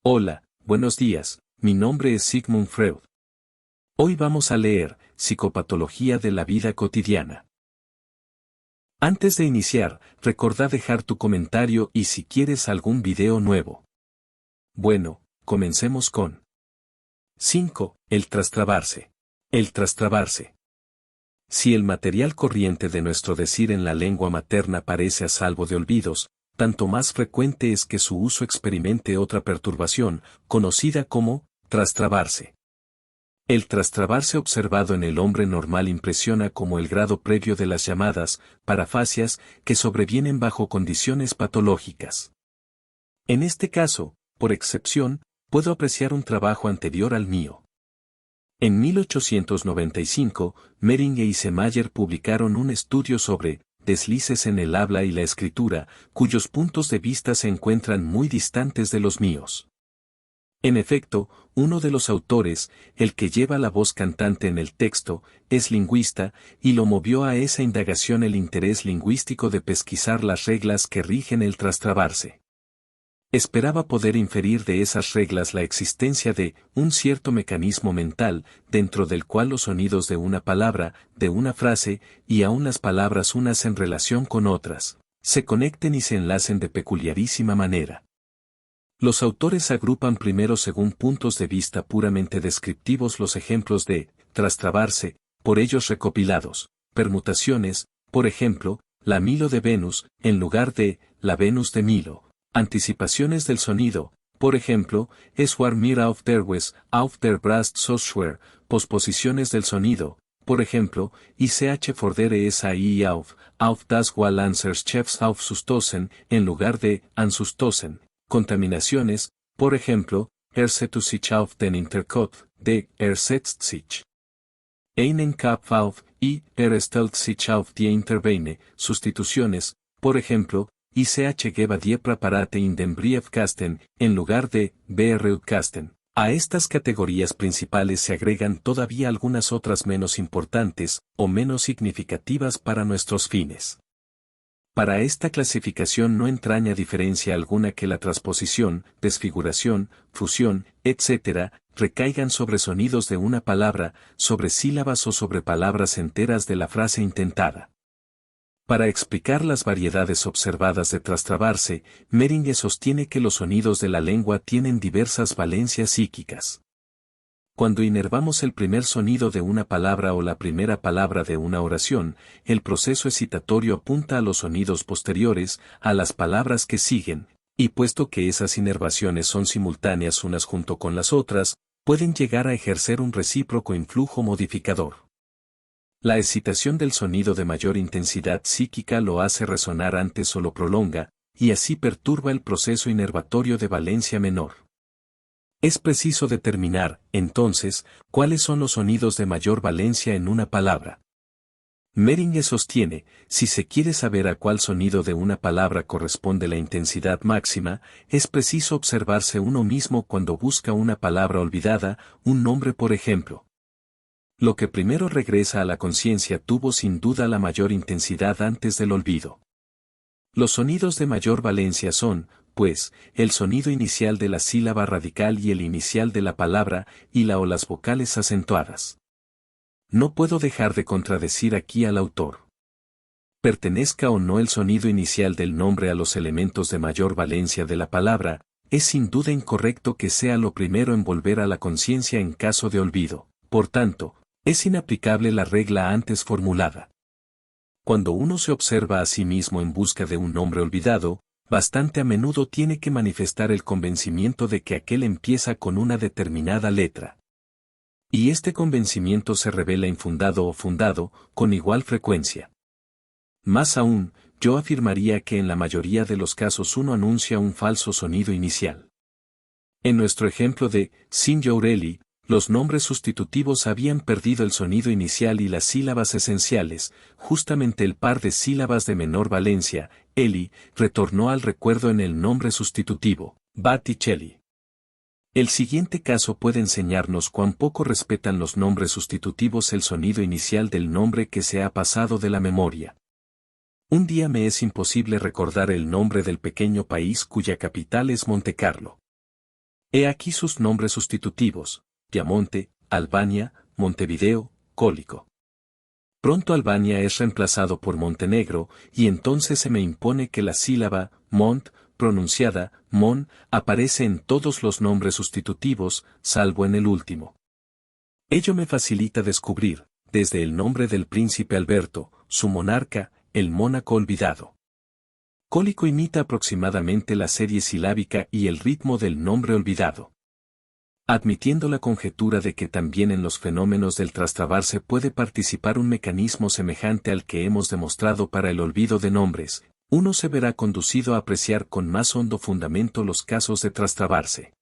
Hola, buenos días, mi nombre es Sigmund Freud. Hoy vamos a leer Psicopatología de la vida cotidiana. Antes de iniciar, recordá dejar tu comentario y si quieres algún video nuevo. Bueno, comencemos con 5. El trastrabarse. El trastrabarse. Si el material corriente de nuestro decir en la lengua materna parece a salvo de olvidos, tanto más frecuente es que su uso experimente otra perturbación, conocida como trastrabarse. El trastrabarse observado en el hombre normal impresiona como el grado previo de las llamadas parafasias que sobrevienen bajo condiciones patológicas. En este caso, por excepción, puedo apreciar un trabajo anterior al mío. En 1895, Mering e Isemeyer publicaron un estudio sobre deslices en el habla y la escritura, cuyos puntos de vista se encuentran muy distantes de los míos. En efecto, uno de los autores, el que lleva la voz cantante en el texto, es lingüista, y lo movió a esa indagación el interés lingüístico de pesquisar las reglas que rigen el trastrabarse. Esperaba poder inferir de esas reglas la existencia de un cierto mecanismo mental, dentro del cual los sonidos de una palabra, de una frase, y aun las palabras unas en relación con otras, se conecten y se enlacen de peculiarísima manera. Los autores agrupan primero según puntos de vista puramente descriptivos los ejemplos de trastrabarse, por ellos recopilados, permutaciones, por ejemplo, la Milo de Venus, en lugar de la Venus de Milo. Anticipaciones del sonido, por ejemplo, es war mir auf der Brast so schwer, posposiciones del sonido, por ejemplo, ich fordere es ahí auf das Wall answers chefs auf sustosen, en lugar de an sustosen. Contaminaciones, por ejemplo, setzt sich auf den Interkopf, de setzt sich. Einen Kopf auf, y stellt sich auf die Interbeine, sustituciones, por ejemplo, ich gebe die Präparate in den Briefkasten, en lugar de Briefkasten. A estas categorías principales se agregan todavía algunas otras menos importantes, o menos significativas para nuestros fines. Para esta clasificación no entraña diferencia alguna que la transposición, desfiguración, fusión, etc., recaigan sobre sonidos de una palabra, sobre sílabas o sobre palabras enteras de la frase intentada. Para explicar las variedades observadas de trastrabarse, Mering sostiene que los sonidos de la lengua tienen diversas valencias psíquicas. Cuando inervamos el primer sonido de una palabra o la primera palabra de una oración, el proceso excitatorio apunta a los sonidos posteriores, a las palabras que siguen, y puesto que esas inervaciones son simultáneas unas junto con las otras, pueden llegar a ejercer un recíproco influjo modificador. La excitación del sonido de mayor intensidad psíquica lo hace resonar antes o lo prolonga, y así perturba el proceso inervatorio de valencia menor. Es preciso determinar, entonces, cuáles son los sonidos de mayor valencia en una palabra. Mering sostiene, si se quiere saber a cuál sonido de una palabra corresponde la intensidad máxima, es preciso observarse uno mismo cuando busca una palabra olvidada, un nombre por ejemplo. Lo que primero regresa a la conciencia tuvo sin duda la mayor intensidad antes del olvido. Los sonidos de mayor valencia son, pues, el sonido inicial de la sílaba radical y el inicial de la palabra, y la o las vocales acentuadas. No puedo dejar de contradecir aquí al autor. Pertenezca o no el sonido inicial del nombre a los elementos de mayor valencia de la palabra, es sin duda incorrecto que sea lo primero en volver a la conciencia en caso de olvido. Por tanto, es inaplicable la regla antes formulada. Cuando uno se observa a sí mismo en busca de un nombre olvidado, bastante a menudo tiene que manifestar el convencimiento de que aquel empieza con una determinada letra. Y este convencimiento se revela infundado o fundado, con igual frecuencia. Más aún, yo afirmaría que en la mayoría de los casos uno anuncia un falso sonido inicial. En nuestro ejemplo de Signorelli, los nombres sustitutivos habían perdido el sonido inicial y las sílabas esenciales, justamente el par de sílabas de menor valencia, Eli, retornó al recuerdo en el nombre sustitutivo, Botticelli. El siguiente caso puede enseñarnos cuán poco respetan los nombres sustitutivos el sonido inicial del nombre que se ha pasado de la memoria. Un día me es imposible recordar el nombre del pequeño país cuya capital es Montecarlo. He aquí sus nombres sustitutivos: Piamonte, Albania, Montevideo, Cólico. Pronto Albania es reemplazado por Montenegro, y entonces se me impone que la sílaba mont, pronunciada mon, aparece en todos los nombres sustitutivos, salvo en el último. Ello me facilita descubrir, desde el nombre del príncipe Alberto, su monarca, el Mónaco olvidado. Cólico imita aproximadamente la serie silábica y el ritmo del nombre olvidado. Admitiendo la conjetura de que también en los fenómenos del trastrabarse puede participar un mecanismo semejante al que hemos demostrado para el olvido de nombres, uno se verá conducido a apreciar con más hondo fundamento los casos de trastrabarse.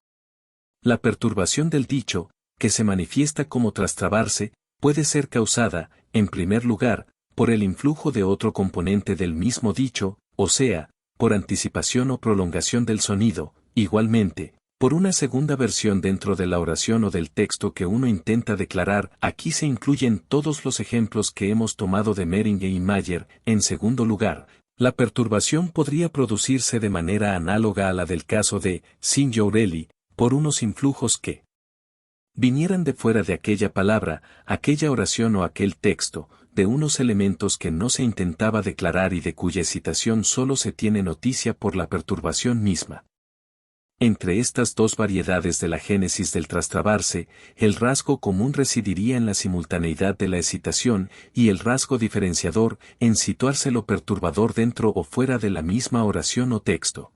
La perturbación del dicho, que se manifiesta como trastrabarse, puede ser causada, en primer lugar, por el influjo de otro componente del mismo dicho, o sea, por anticipación o prolongación del sonido, igualmente, por una segunda versión dentro de la oración o del texto que uno intenta declarar. Aquí se incluyen todos los ejemplos que hemos tomado de Mehringer y Mayer. En segundo lugar, la perturbación podría producirse de manera análoga a la del caso de Signorelli, por unos influjos que vinieran de fuera de aquella palabra, aquella oración o aquel texto, de unos elementos que no se intentaba declarar y de cuya excitación solo se tiene noticia por la perturbación misma. Entre estas dos variedades de la génesis del trastrabarse, el rasgo común residiría en la simultaneidad de la excitación y el rasgo diferenciador en situarse lo perturbador dentro o fuera de la misma oración o texto.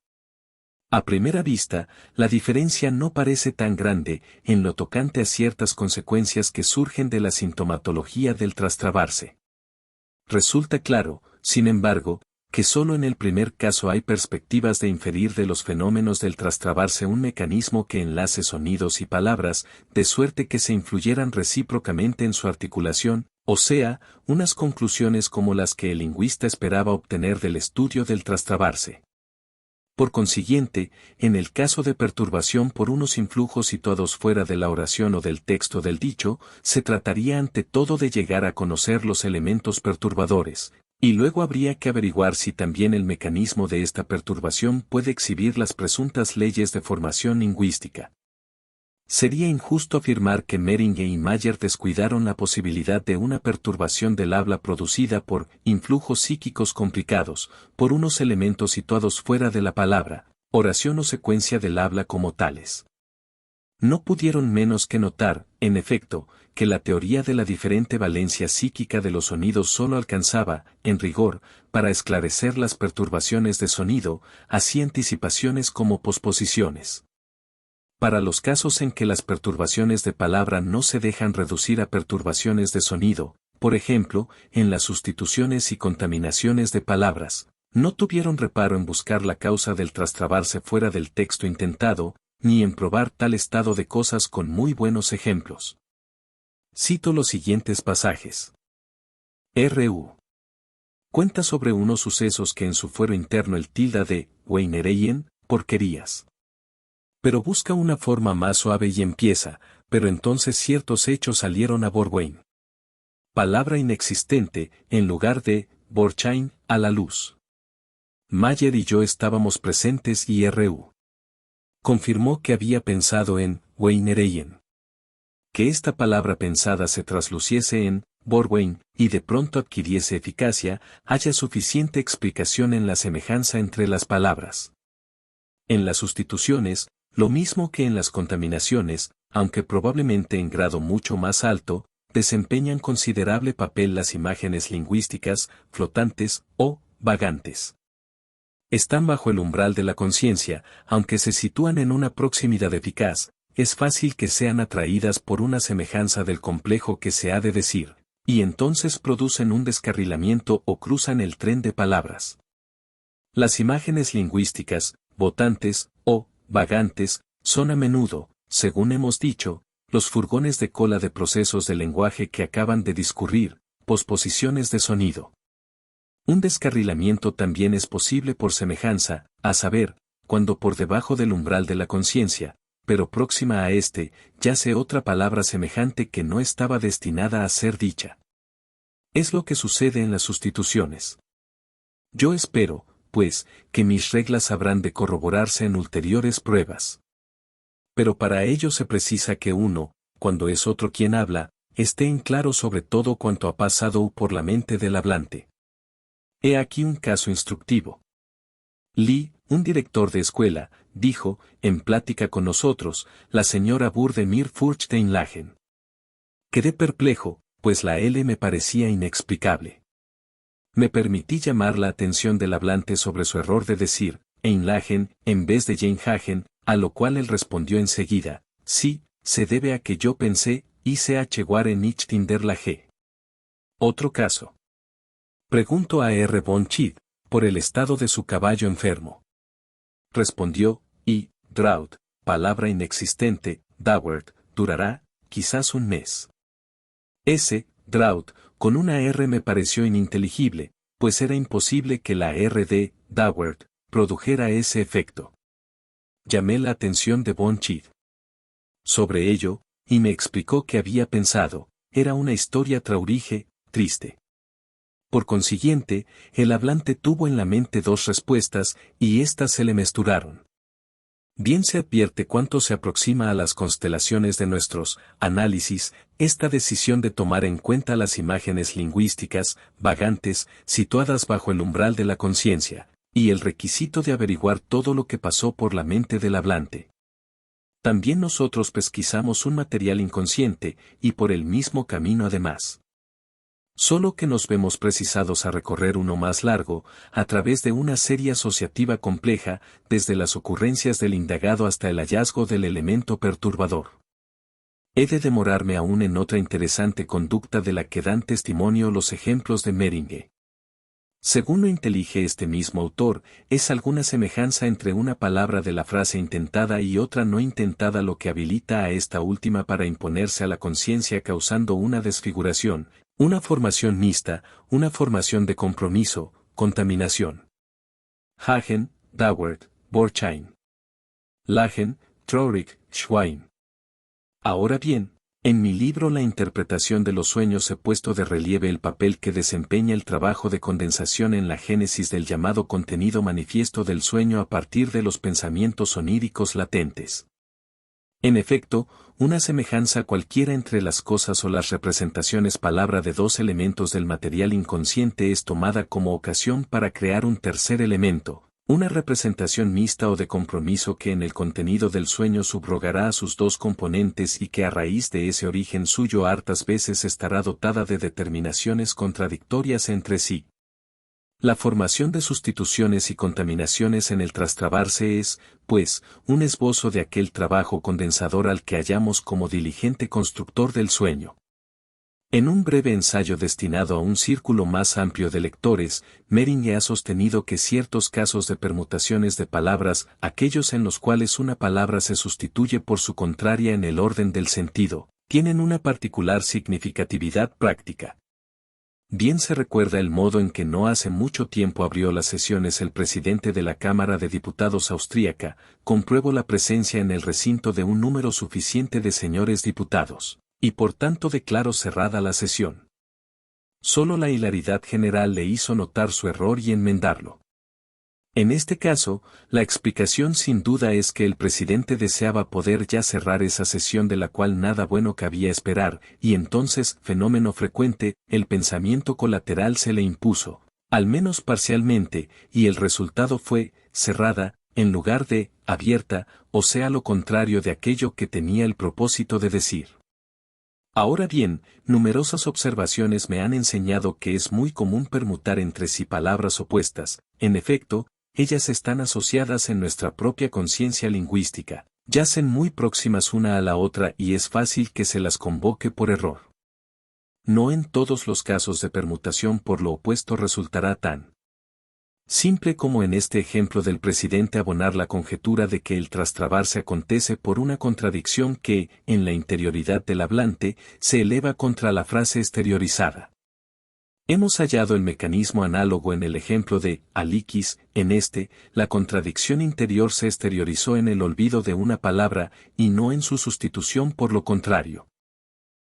A primera vista, la diferencia no parece tan grande en lo tocante a ciertas consecuencias que surgen de la sintomatología del trastrabarse. Resulta claro, sin embargo, que solo en el primer caso hay perspectivas de inferir de los fenómenos del trastrabarse un mecanismo que enlace sonidos y palabras, de suerte que se influyeran recíprocamente en su articulación, o sea, unas conclusiones como las que el lingüista esperaba obtener del estudio del trastrabarse. Por consiguiente, en el caso de perturbación por unos influjos situados fuera de la oración o del texto del dicho, se trataría ante todo de llegar a conocer los elementos perturbadores, y luego habría que averiguar si también el mecanismo de esta perturbación puede exhibir las presuntas leyes de formación lingüística. Sería injusto afirmar que Mehringer y Mayer descuidaron la posibilidad de una perturbación del habla producida por influjos psíquicos complicados, por unos elementos situados fuera de la palabra, oración o secuencia del habla como tales. No pudieron menos que notar, en efecto, que la teoría de la diferente valencia psíquica de los sonidos solo alcanzaba, en rigor, para esclarecer las perturbaciones de sonido, así anticipaciones como posposiciones. Para los casos en que las perturbaciones de palabra no se dejan reducir a perturbaciones de sonido, por ejemplo, en las sustituciones y contaminaciones de palabras, no tuvieron reparo en buscar la causa del trastrabarse fuera del texto intentado, ni en probar tal estado de cosas con muy buenos ejemplos. Cito los siguientes pasajes. R.U. cuenta sobre unos sucesos que en su fuero interno el tilda de Weinereien, porquerías. Pero busca una forma más suave y empieza, pero entonces ciertos hechos salieron a Borwein. Palabra inexistente, en lugar de Borchain, a la luz. Mayer y yo estábamos presentes y R.U. confirmó que había pensado en Weinereien. Que esta palabra pensada se trasluciese en Borwein, y de pronto adquiriese eficacia, haya suficiente explicación en la semejanza entre las palabras. En las sustituciones, lo mismo que en las contaminaciones, aunque probablemente en grado mucho más alto, desempeñan considerable papel las imágenes lingüísticas, flotantes o vagantes. Están bajo el umbral de la conciencia, aunque se sitúan en una proximidad eficaz, es fácil que sean atraídas por una semejanza del complejo que se ha de decir, y entonces producen un descarrilamiento o cruzan el tren de palabras. Las imágenes lingüísticas, votantes, o vagantes, son a menudo, según hemos dicho, los furgones de cola de procesos de lenguaje que acaban de discurrir, posposiciones de sonido. Un descarrilamiento también es posible por semejanza, a saber, cuando por debajo del umbral de la conciencia, pero próxima a éste, yace otra palabra semejante que no estaba destinada a ser dicha. Es lo que sucede en las sustituciones. Yo espero, pues, que mis reglas habrán de corroborarse en ulteriores pruebas. Pero para ello se precisa que uno, cuando es otro quien habla, esté en claro sobre todo cuanto ha pasado por la mente del hablante. He aquí un caso instructivo. Lee, un director de escuela, dijo, en plática con nosotros, la señora Burdemir Furchteinlagen. Quedé perplejo, pues la L me parecía inexplicable. Me permití llamar la atención del hablante sobre su error de decir, Einlagen, en vez de Jeinhagen, a lo cual él respondió enseguida, sí, se debe a que yo pensé, ICH Waren nicht in der Lage. Otro caso. Pregunto a R. von Chid, por el estado de su caballo enfermo. Respondió, y, drought, palabra inexistente, dauert, durará, quizás un mes. Ese, drought, con una R me pareció ininteligible, pues era imposible que la R de, dauert, produjera ese efecto. Llamé la atención de von Chid sobre ello, y me explicó que había pensado, era una historia traurige, triste. Por consiguiente, el hablante tuvo en la mente dos respuestas, y éstas se le mezclaron. Bien se advierte cuánto se aproxima a las constelaciones de nuestros análisis, esta decisión de tomar en cuenta las imágenes lingüísticas, vagantes, situadas bajo el umbral de la conciencia, y el requisito de averiguar todo lo que pasó por la mente del hablante. También nosotros pesquisamos un material inconsciente, y por el mismo camino además. Solo que nos vemos precisados a recorrer uno más largo, a través de una serie asociativa compleja, desde las ocurrencias del indagado hasta el hallazgo del elemento perturbador. He de demorarme aún en otra interesante conducta de la que dan testimonio los ejemplos de Meringue. Según lo intelige este mismo autor, es alguna semejanza entre una palabra de la frase intentada y otra no intentada lo que habilita a esta última para imponerse a la conciencia causando una desfiguración, una formación mixta, una formación de compromiso, contaminación. Hagen, Dauert, Borchain. Lagen, Traurig, Schwein. Ahora bien, en mi libro La interpretación de los sueños he puesto de relieve el papel que desempeña el trabajo de condensación en la génesis del llamado contenido manifiesto del sueño a partir de los pensamientos oníricos latentes. En efecto, una semejanza cualquiera entre las cosas o las representaciones palabra de dos elementos del material inconsciente es tomada como ocasión para crear un tercer elemento, una representación mixta o de compromiso que en el contenido del sueño subrogará a sus dos componentes y que a raíz de ese origen suyo hartas veces estará dotada de determinaciones contradictorias entre sí. La formación de sustituciones y contaminaciones en el trastrabarse es, pues, un esbozo de aquel trabajo condensador al que hallamos como diligente constructor del sueño. En un breve ensayo destinado a un círculo más amplio de lectores, Meringue ha sostenido que ciertos casos de permutaciones de palabras, aquellos en los cuales una palabra se sustituye por su contraria en el orden del sentido, tienen una particular significatividad práctica. Bien se recuerda el modo en que no hace mucho tiempo abrió las sesiones el presidente de la Cámara de Diputados austríaca, compruebo la presencia en el recinto de un número suficiente de señores diputados, y por tanto declaró cerrada la sesión. Solo la hilaridad general le hizo notar su error y enmendarlo. En este caso, la explicación sin duda es que el presidente deseaba poder ya cerrar esa sesión de la cual nada bueno cabía esperar, y entonces, fenómeno frecuente, el pensamiento colateral se le impuso, al menos parcialmente, y el resultado fue, cerrada, en lugar de, abierta, o sea lo contrario de aquello que tenía el propósito de decir. Ahora bien, numerosas observaciones me han enseñado que es muy común permutar entre sí palabras opuestas, en efecto, ellas están asociadas en nuestra propia conciencia lingüística, yacen muy próximas una a la otra y es fácil que se las convoque por error. No en todos los casos de permutación por lo opuesto resultará tan simple como en este ejemplo del presidente abonar la conjetura de que el trastrabarse acontece por una contradicción que, en la interioridad del hablante, se eleva contra la frase exteriorizada. Hemos hallado el mecanismo análogo en el ejemplo de aliquis, en este, la contradicción interior se exteriorizó en el olvido de una palabra y no en su sustitución por lo contrario.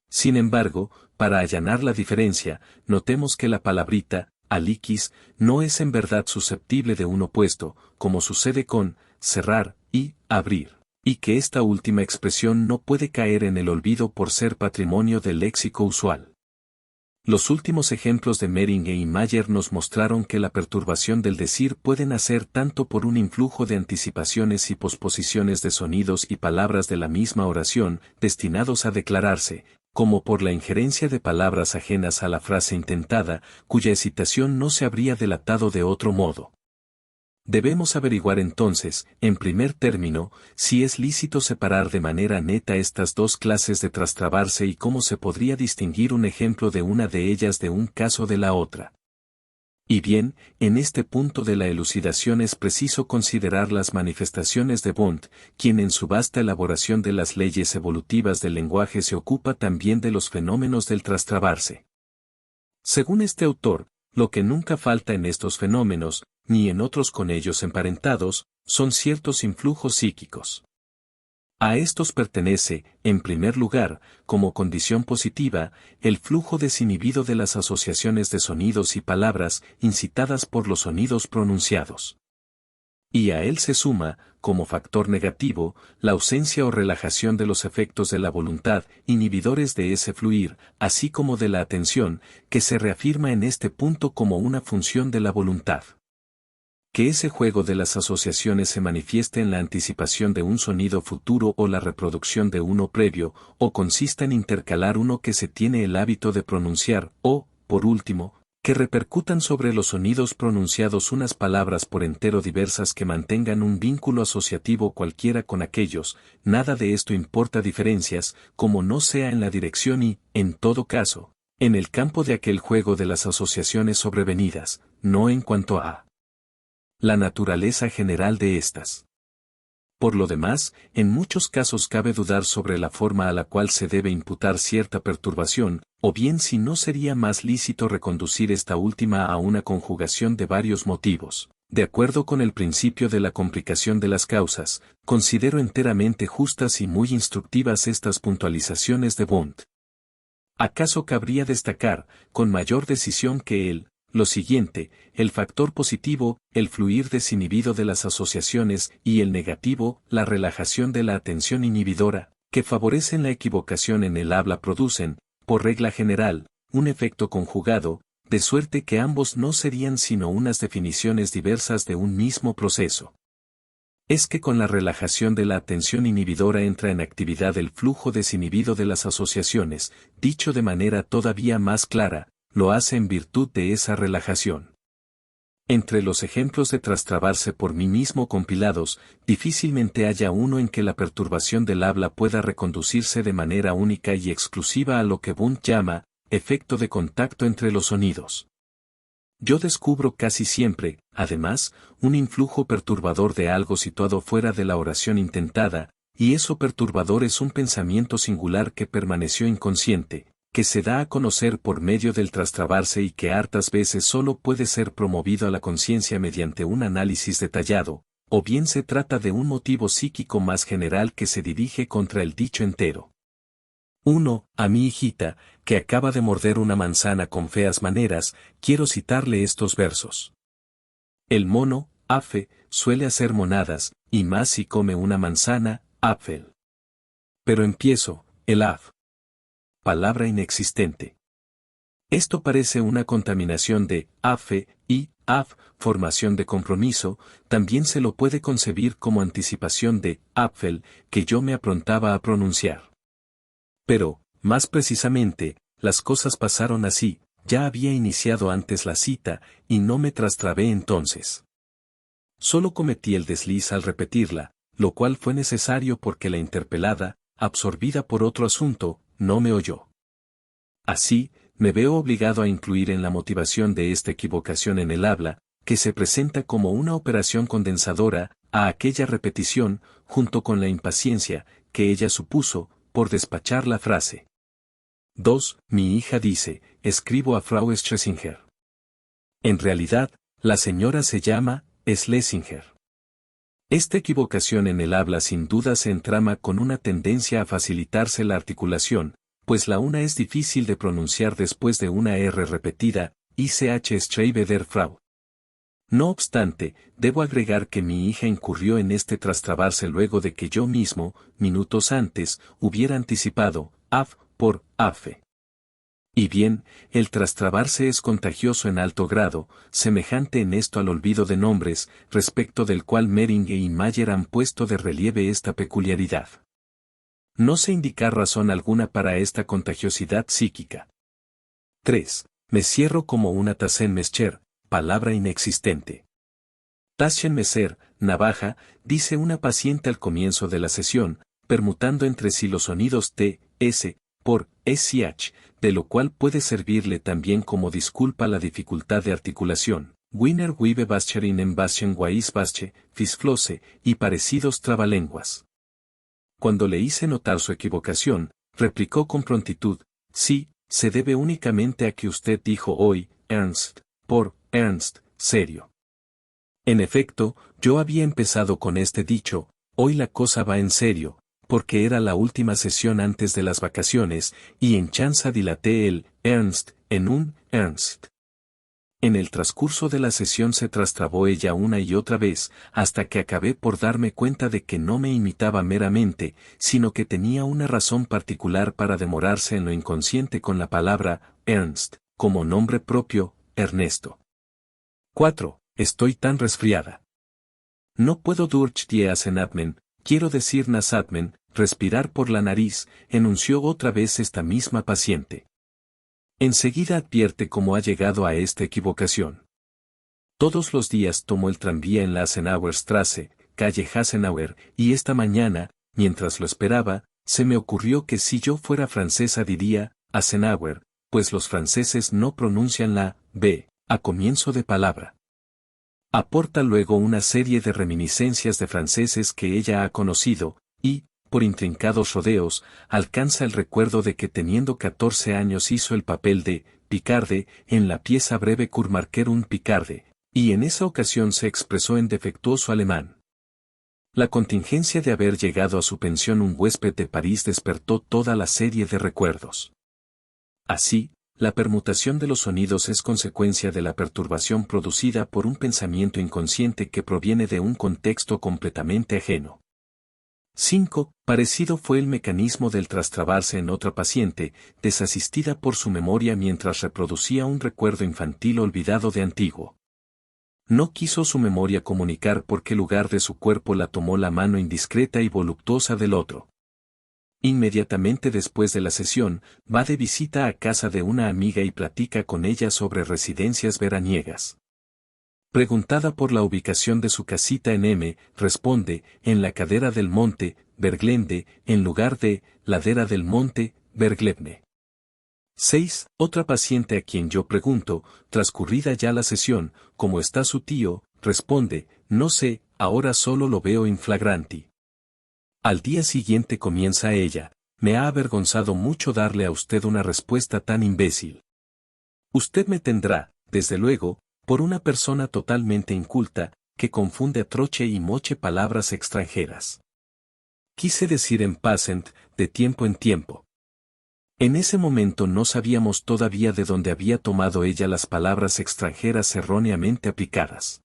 Sin embargo, para allanar la diferencia, notemos que la palabrita, aliquis, no es en verdad susceptible de un opuesto, como sucede con cerrar y abrir. Y que esta última expresión no puede caer en el olvido por ser patrimonio del léxico usual. Los últimos ejemplos de Mehringer y Mayer nos mostraron que la perturbación del decir puede nacer tanto por un influjo de anticipaciones y posposiciones de sonidos y palabras de la misma oración, destinados a declararse, como por la injerencia de palabras ajenas a la frase intentada, cuya excitación no se habría delatado de otro modo. Debemos averiguar entonces, en primer término, si es lícito separar de manera neta estas dos clases de trastrabarse y cómo se podría distinguir un ejemplo de una de ellas de un caso de la otra. Y bien, en este punto de la elucidación es preciso considerar las manifestaciones de Wundt, quien en su vasta elaboración de las leyes evolutivas del lenguaje se ocupa también de los fenómenos del trastrabarse. Según este autor, lo que nunca falta en estos fenómenos, ni en otros con ellos emparentados, son ciertos influjos psíquicos. A estos pertenece, en primer lugar, como condición positiva, el flujo desinhibido de las asociaciones de sonidos y palabras incitadas por los sonidos pronunciados. Y a él se suma, como factor negativo, la ausencia o relajación de los efectos de la voluntad, inhibidores de ese fluir, así como de la atención, que se reafirma en este punto como una función de la voluntad. Que ese juego de las asociaciones se manifieste en la anticipación de un sonido futuro o la reproducción de uno previo, o consista en intercalar uno que se tiene el hábito de pronunciar, o, por último, que repercutan sobre los sonidos pronunciados unas palabras por entero diversas que mantengan un vínculo asociativo cualquiera con aquellos, nada de esto importa diferencias, como no sea en la dirección y, en todo caso, en el campo de aquel juego de las asociaciones sobrevenidas, no en cuanto a la naturaleza general de estas. Por lo demás, en muchos casos cabe dudar sobre la forma a la cual se debe imputar cierta perturbación, o bien si no sería más lícito reconducir esta última a una conjugación de varios motivos. De acuerdo con el principio de la complicación de las causas, considero enteramente justas y muy instructivas estas puntualizaciones de Wundt. ¿Acaso cabría destacar, con mayor decisión que lo siguiente, el factor positivo, el fluir desinhibido de las asociaciones, y el negativo, la relajación de la atención inhibidora, que favorecen la equivocación en el habla producen, por regla general, un efecto conjugado, de suerte que ambos no serían sino unas definiciones diversas de un mismo proceso? Es que con la relajación de la atención inhibidora entra en actividad el flujo desinhibido de las asociaciones, dicho de manera todavía más clara, lo hace en virtud de esa relajación. Entre los ejemplos de trastrabarse por mí mismo compilados, difícilmente haya uno en que la perturbación del habla pueda reconducirse de manera única y exclusiva a lo que Wundt llama, efecto de contacto entre los sonidos. Yo descubro casi siempre, además, un influjo perturbador de algo situado fuera de la oración intentada, y eso perturbador es un pensamiento singular que permaneció inconsciente, que se da a conocer por medio del trastrabarse y que hartas veces solo puede ser promovido a la conciencia mediante un análisis detallado, o bien se trata de un motivo psíquico más general que se dirige contra el dicho entero. 1. A mi hijita, que acaba de morder una manzana con feas maneras, quiero citarle estos versos. El mono, Afe, suele hacer monadas, y más si come una manzana, Apfel. Pero empiezo, el Af. Palabra inexistente. Esto parece una contaminación de afe y af, formación de compromiso, también se lo puede concebir como anticipación de apfel, que yo me aprontaba a pronunciar. Pero, más precisamente, las cosas pasaron así, ya había iniciado antes la cita, y no me trastrabé entonces. Solo cometí el desliz al repetirla, lo cual fue necesario porque la interpelada, absorbida por otro asunto, no me oyó. Así, me veo obligado a incluir en la motivación de esta equivocación en el habla, que se presenta como una operación condensadora, a aquella repetición, junto con la impaciencia, que ella supuso, por despachar la frase. 2. Mi hija dice, escribo a Frau Schlesinger. En realidad, la señora se llama Schlesinger. Esta equivocación en el habla sin duda se entrama con una tendencia a facilitarse la articulación, pues la una es difícil de pronunciar después de una R repetida, ich schreibe der Frau. No obstante, debo agregar que mi hija incurrió en este trastrabarse luego de que yo mismo, minutos antes, hubiera anticipado, af, por, afe. Y bien, el trastrabarse es contagioso en alto grado, semejante en esto al olvido de nombres, respecto del cual Meringue y Mayer han puesto de relieve esta peculiaridad. No sé indicar razón alguna para esta contagiosidad psíquica. 3. Me cierro como una tasen mescher, palabra inexistente. Taschen meser, navaja, dice una paciente al comienzo de la sesión, permutando entre sí los sonidos T, S, por, SH, de lo cual puede servirle también como disculpa la dificultad de articulación. Wiener Wiebe Bascherin en Baschen Wais Basche, Fisflose, y parecidos trabalenguas. Cuando le hice notar su equivocación, replicó con prontitud, sí, se debe únicamente a que usted dijo hoy, Ernst, por, Ernst, serio. En efecto, yo había empezado con este dicho, hoy la cosa va en serio, porque era la última sesión antes de las vacaciones, y en chanza dilaté el Ernst en un Ernst. En el transcurso de la sesión se trastrabó ella una y otra vez, hasta que acabé por darme cuenta de que no me imitaba meramente, sino que tenía una razón particular para demorarse en lo inconsciente con la palabra Ernst, como nombre propio, Ernesto. 4. Estoy tan resfriada. No puedo durch die Asenatmen, quiero decir nasatmen, respirar por la nariz, enunció otra vez esta misma paciente. Enseguida advierte cómo ha llegado a esta equivocación. Todos los días tomo el tranvía en la Asenauer Straße, calle Hasenauer, y esta mañana, mientras lo esperaba, se me ocurrió que si yo fuera francesa diría, Asenauer, pues los franceses no pronuncian la B, a comienzo de palabra. Aporta luego una serie de reminiscencias de franceses que ella ha conocido, y, por intrincados rodeos, alcanza el recuerdo de que teniendo 14 años hizo el papel de Picarde en la pieza breve Kurmarker un Picarde, y en esa ocasión se expresó en defectuoso alemán. La contingencia de haber llegado a su pensión un huésped de París despertó toda la serie de recuerdos. Así, la permutación de los sonidos es consecuencia de la perturbación producida por un pensamiento inconsciente que proviene de un contexto completamente ajeno. 5. Parecido fue el mecanismo del trastrabarse en otra paciente, desasistida por su memoria mientras reproducía un recuerdo infantil olvidado de antiguo. No quiso su memoria comunicar por qué lugar de su cuerpo la tomó la mano indiscreta y voluptuosa del otro. Inmediatamente después de la sesión, va de visita a casa de una amiga y platica con ella sobre residencias veraniegas. Preguntada por la ubicación de su casita en M, responde, en la cadera del monte, Berglende, en lugar de, ladera del monte, Berglebne. 6. Otra paciente a quien yo pregunto, transcurrida ya la sesión, ¿cómo está su tío?, responde, no sé, ahora solo lo veo in flagranti. Al día siguiente comienza ella, me ha avergonzado mucho darle a usted una respuesta tan imbécil. Usted me tendrá, desde luego, por una persona totalmente inculta, que confunde a troche y moche palabras extranjeras. Quise decir en passant, de tiempo en tiempo. En ese momento no sabíamos todavía de dónde había tomado ella las palabras extranjeras erróneamente aplicadas.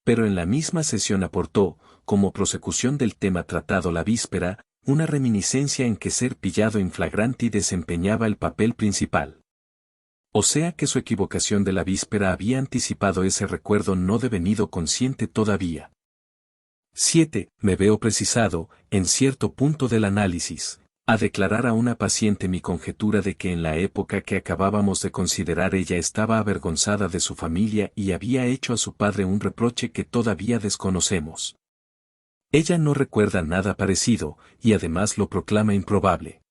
Pero en la misma sesión aportó, como prosecución del tema tratado la víspera, una reminiscencia en que ser pillado in flagranti desempeñaba el papel principal. O sea que su equivocación de la víspera había anticipado ese recuerdo no devenido consciente todavía. 7. Me veo precisado, en cierto punto del análisis, a declarar a una paciente mi conjetura de que en la época que acabábamos de considerar ella estaba avergonzada de su familia y había hecho a su padre un reproche que todavía desconocemos. Ella no recuerda nada parecido, y además lo proclama improbable.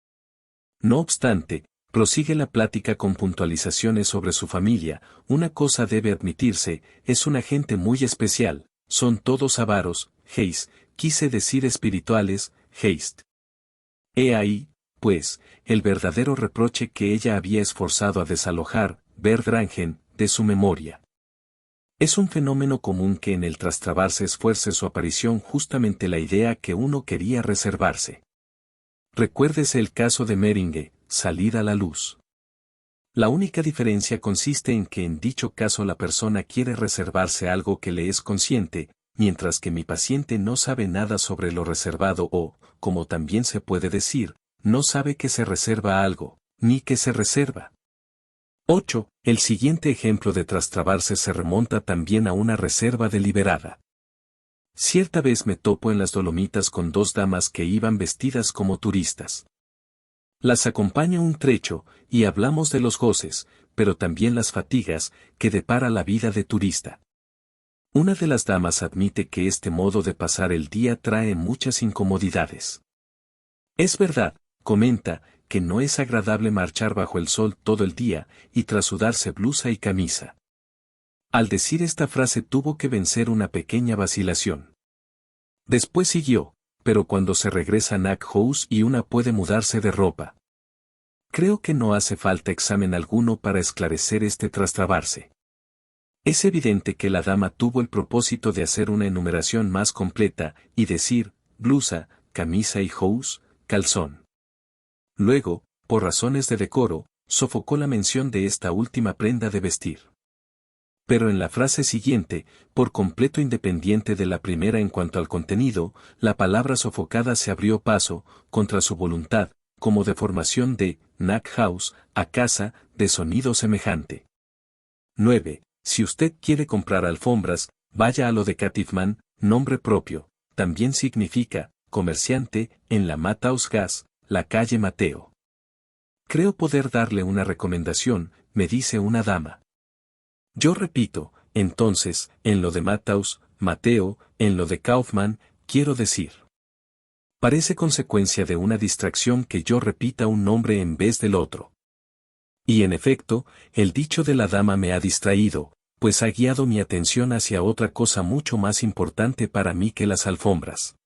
No obstante, prosigue la plática con puntualizaciones sobre su familia, una cosa debe admitirse, es una gente muy especial, son todos avaros, quise decir espirituales, heist. He ahí, pues, el verdadero reproche que ella había esforzado a desalojar, Verdrangen, de su memoria. Es un fenómeno común que en el trastrabarse esfuerce su aparición justamente la idea que uno quería reservarse. Recuérdese el caso de Meringue, salir a la luz. La única diferencia consiste en que en dicho caso la persona quiere reservarse algo que le es consciente, mientras que mi paciente no sabe nada sobre lo reservado o, como también se puede decir, no sabe que se reserva algo, ni que se reserva. 8. El siguiente ejemplo de trastrabarse se remonta también a una reserva deliberada. Cierta vez me topo en las Dolomitas con dos damas que iban vestidas como turistas. Las acompaño un trecho, y hablamos de los goces, pero también las fatigas, que depara la vida de turista. Una de las damas admite que este modo de pasar el día trae muchas incomodidades. Es verdad, comenta, que no es agradable marchar bajo el sol todo el día, y trasudarse blusa y camisa. Al decir esta frase tuvo que vencer una pequeña vacilación. Después siguió, pero cuando se regresa a Nack House y una puede mudarse de ropa. Creo que no hace falta examen alguno para esclarecer este trastrabarse. Es evidente que la dama tuvo el propósito de hacer una enumeración más completa, y decir, blusa, camisa y house, calzón. Luego, por razones de decoro, sofocó la mención de esta última prenda de vestir. Pero en la frase siguiente, por completo independiente de la primera en cuanto al contenido, la palabra sofocada se abrió paso, contra su voluntad, como deformación de Nack House a casa, de sonido semejante. 9. Si usted quiere comprar alfombras, vaya a lo de Catifman, nombre propio, también significa, comerciante, en la Matthaus Gas, la calle Mateo. Creo poder darle una recomendación, me dice una dama. Yo repito, entonces, en lo de Matthaus, Mateo, en lo de Kaufmann, quiero decir. Parece consecuencia de una distracción que yo repita un nombre en vez del otro. Y en efecto, el dicho de la dama me ha distraído, pues ha guiado mi atención hacia otra cosa mucho más importante para mí que las alfombras.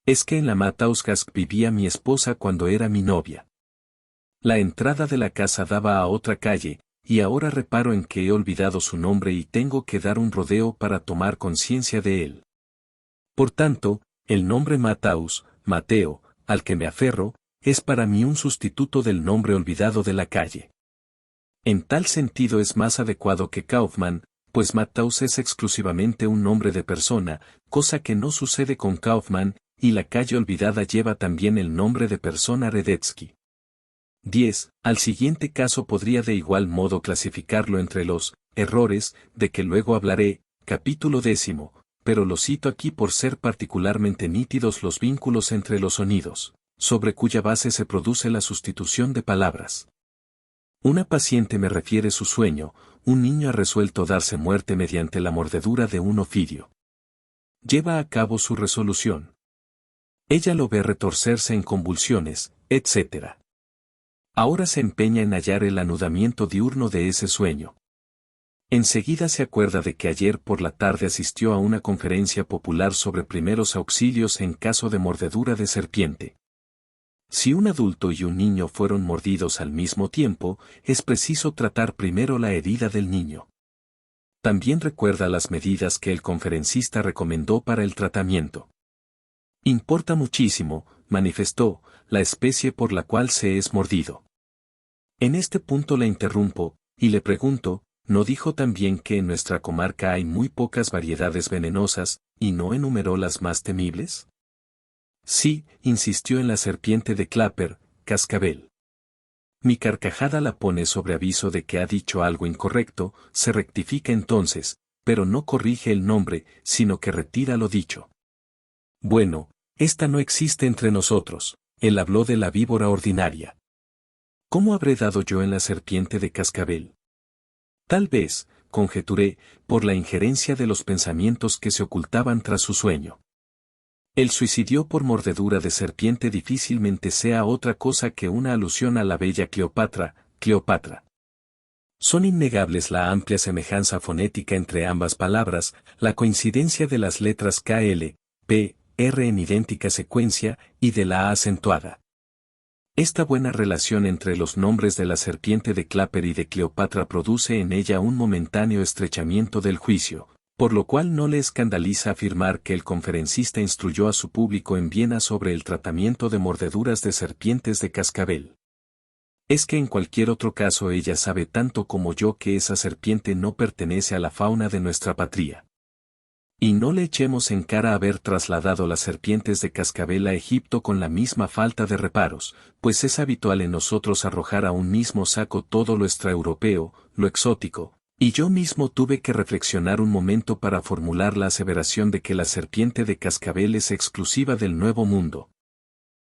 Es que en la Matthaus Gas vivía mi esposa cuando era mi novia. La entrada de la casa daba a otra calle, y ahora reparo en que he olvidado su nombre y tengo que dar un rodeo para tomar conciencia de él. Por tanto, el nombre Matthaus, Mateo, al que me aferro, es para mí un sustituto del nombre olvidado de la calle. En tal sentido es más adecuado que Kaufmann, pues Matthaus es exclusivamente un nombre de persona, cosa que no sucede con Kaufmann, y la calle olvidada lleva también el nombre de persona Redetsky. 10. Al siguiente caso podría de igual modo clasificarlo entre los errores, de que luego hablaré, capítulo 10, pero lo cito aquí por ser particularmente nítidos los vínculos entre los sonidos, sobre cuya base se produce la sustitución de palabras. Una paciente me refiere su sueño, un niño ha resuelto darse muerte mediante la mordedura de un ofidio. Lleva a cabo su resolución. Ella lo ve retorcerse en convulsiones, etc. Ahora se empeña en hallar el anudamiento diurno de ese sueño. Enseguida se acuerda de que ayer por la tarde asistió a una conferencia popular sobre primeros auxilios en caso de mordedura de serpiente. Si un adulto y un niño fueron mordidos al mismo tiempo, es preciso tratar primero la herida del niño. También recuerda las medidas que el conferencista recomendó para el tratamiento. Importa muchísimo, manifestó, la especie por la cual se es mordido. En este punto le interrumpo, y le pregunto, ¿no dijo también que en nuestra comarca hay muy pocas variedades venenosas, y no enumeró las más temibles? Sí, insistió en la serpiente de Clapper, cascabel. Mi carcajada la pone sobre aviso de que ha dicho algo incorrecto, se rectifica entonces, pero no corrige el nombre, sino que retira lo dicho. Bueno, esta no existe entre nosotros, él habló de la víbora ordinaria. ¿Cómo habré dado yo en la serpiente de cascabel? Tal vez, conjeturé, por la injerencia de los pensamientos que se ocultaban tras su sueño. El suicidio por mordedura de serpiente difícilmente sea otra cosa que una alusión a la bella Cleopatra, Cleopatra. Son innegables la amplia semejanza fonética entre ambas palabras, la coincidencia de las letras KL, P, R en idéntica secuencia, y de la A acentuada. Esta buena relación entre los nombres de la serpiente de Clapper y de Cleopatra produce en ella un momentáneo estrechamiento del juicio, por lo cual no le escandaliza afirmar que el conferencista instruyó a su público en Viena sobre el tratamiento de mordeduras de serpientes de cascabel. Es que en cualquier otro caso ella sabe tanto como yo que esa serpiente no pertenece a la fauna de nuestra patria. Y no le echemos en cara haber trasladado las serpientes de cascabel a Egipto con la misma falta de reparos, pues es habitual en nosotros arrojar a un mismo saco todo lo extraeuropeo, lo exótico, y yo mismo tuve que reflexionar un momento para formular la aseveración de que la serpiente de cascabel es exclusiva del Nuevo Mundo.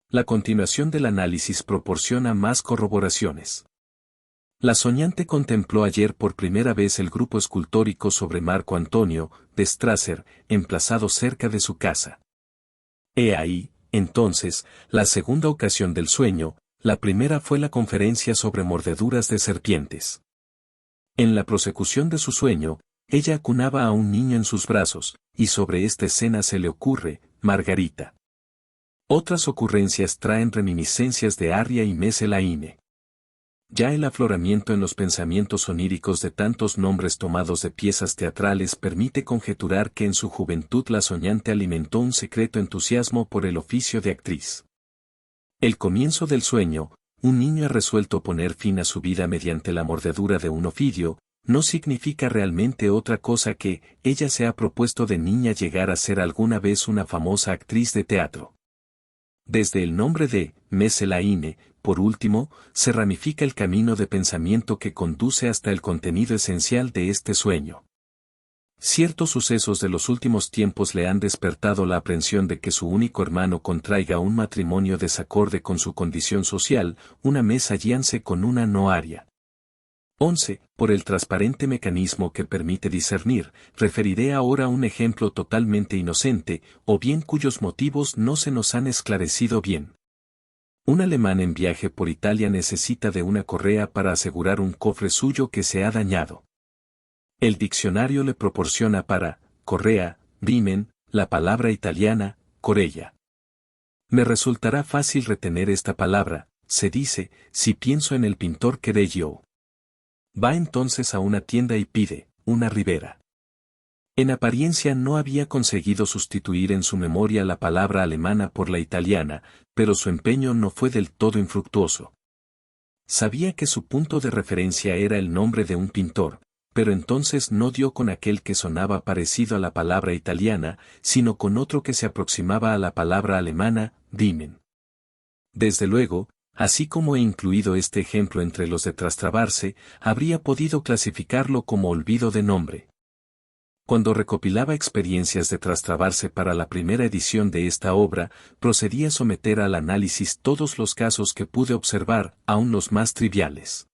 La continuación del análisis proporciona más corroboraciones. La soñante contempló ayer por primera vez el grupo escultórico sobre Marco Antonio, de Strasser, emplazado cerca de su casa. He ahí, entonces, la segunda ocasión del sueño, la primera fue la conferencia sobre mordeduras de serpientes. En la prosecución de su sueño, ella acunaba a un niño en sus brazos, y sobre esta escena se le ocurre, Margarita. Otras ocurrencias traen reminiscencias de Arria y Meselaine. Ya el afloramiento en los pensamientos oníricos de tantos nombres tomados de piezas teatrales permite conjeturar que en su juventud la soñante alimentó un secreto entusiasmo por el oficio de actriz. El comienzo del sueño, un niño ha resuelto poner fin a su vida mediante la mordedura de un ofidio, no significa realmente otra cosa que ella se ha propuesto de niña llegar a ser alguna vez una famosa actriz de teatro. Desde el nombre de Meselaine, por último, se ramifica el camino de pensamiento que conduce hasta el contenido esencial de este sueño. Ciertos sucesos de los últimos tiempos le han despertado la aprensión de que su único hermano contraiga un matrimonio desacorde con su condición social, una mesalliance con una no aria. 11. Por el transparente mecanismo que permite discernir, referiré ahora un ejemplo totalmente inocente, o bien cuyos motivos no se nos han esclarecido bien. Un alemán en viaje por Italia necesita de una correa para asegurar un cofre suyo que se ha dañado. El diccionario le proporciona para correa, riemen, la palabra italiana, corella. Me resultará fácil retener esta palabra, se dice, si pienso en el pintor Correggio. Va entonces a una tienda y pide una ribera. En apariencia no había conseguido sustituir en su memoria la palabra alemana por la italiana, pero su empeño no fue del todo infructuoso. Sabía que su punto de referencia era el nombre de un pintor, pero entonces no dio con aquel que sonaba parecido a la palabra italiana, sino con otro que se aproximaba a la palabra alemana, riemen. Desde luego, así como he incluido este ejemplo entre los de trastrabarse, habría podido clasificarlo como olvido de nombre. Cuando recopilaba experiencias de trastrabarse para la primera edición de esta obra, procedí a someter al análisis todos los casos que pude observar, aun los más triviales.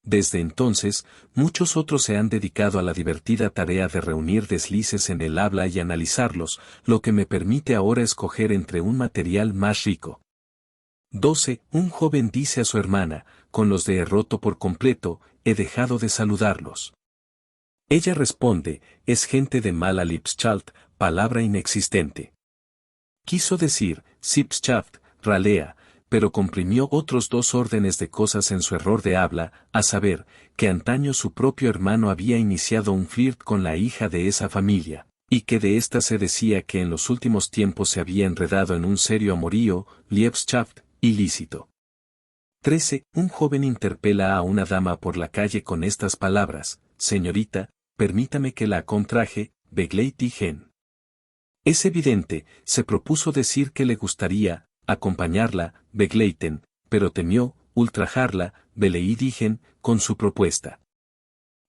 Desde entonces, muchos otros se han dedicado a la divertida tarea de reunir deslices en el habla y analizarlos, lo que me permite ahora escoger entre un material más rico. 12. Un joven dice a su hermana, con los de roto por completo, he dejado de saludarlos. Ella responde, es gente de mala Lippschaft, palabra inexistente. Quiso decir, Sippschaft, ralea, pero comprimió otros dos órdenes de cosas en su error de habla, a saber, que antaño su propio hermano había iniciado un flirt con la hija de esa familia, y que de ésta se decía que en los últimos tiempos se había enredado en un serio amorío, Liebschaft, ilícito. 13. Un joven interpela a una dama por la calle con estas palabras, señorita, permítame que la contraje, begleiten. Es evidente, se propuso decir que le gustaría, acompañarla, begleiten, pero temió, ultrajarla, beleidigen, con su propuesta.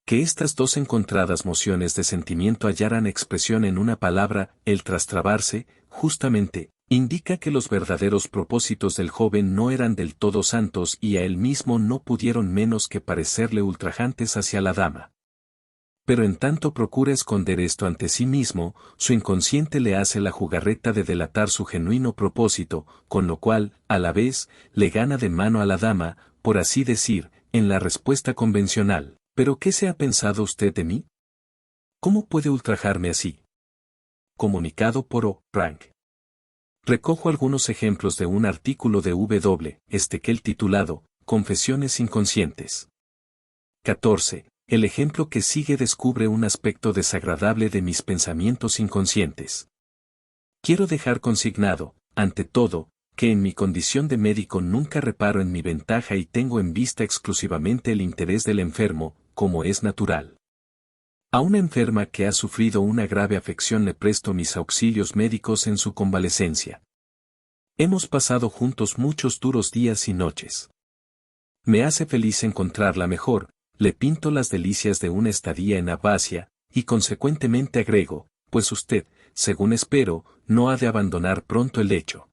Que estas dos encontradas mociones de sentimiento hallaran expresión en una palabra, el trastrabarse, justamente, indica que los verdaderos propósitos del joven no eran del todo santos y a él mismo no pudieron menos que parecerle ultrajantes hacia la dama. Pero en tanto procura esconder esto ante sí mismo, su inconsciente le hace la jugarreta de delatar su genuino propósito, con lo cual, a la vez, le gana de mano a la dama, por así decir, en la respuesta convencional. ¿Pero qué se ha pensado usted de mí? ¿Cómo puede ultrajarme así? Comunicado por O. Rank. Recojo algunos ejemplos de un artículo de W. Steckel titulado, Confesiones inconscientes. 14. El ejemplo que sigue descubre un aspecto desagradable de mis pensamientos inconscientes. Quiero dejar consignado, ante todo, que en mi condición de médico nunca reparo en mi ventaja y tengo en vista exclusivamente el interés del enfermo, como es natural. A una enferma que ha sufrido una grave afección le presto mis auxilios médicos en su convalecencia. Hemos pasado juntos muchos duros días y noches. Me hace feliz encontrarla mejor, le pinto las delicias de una estadía en Abbasia, y consecuentemente agrego, pues usted, según espero, no ha de abandonar pronto el lecho.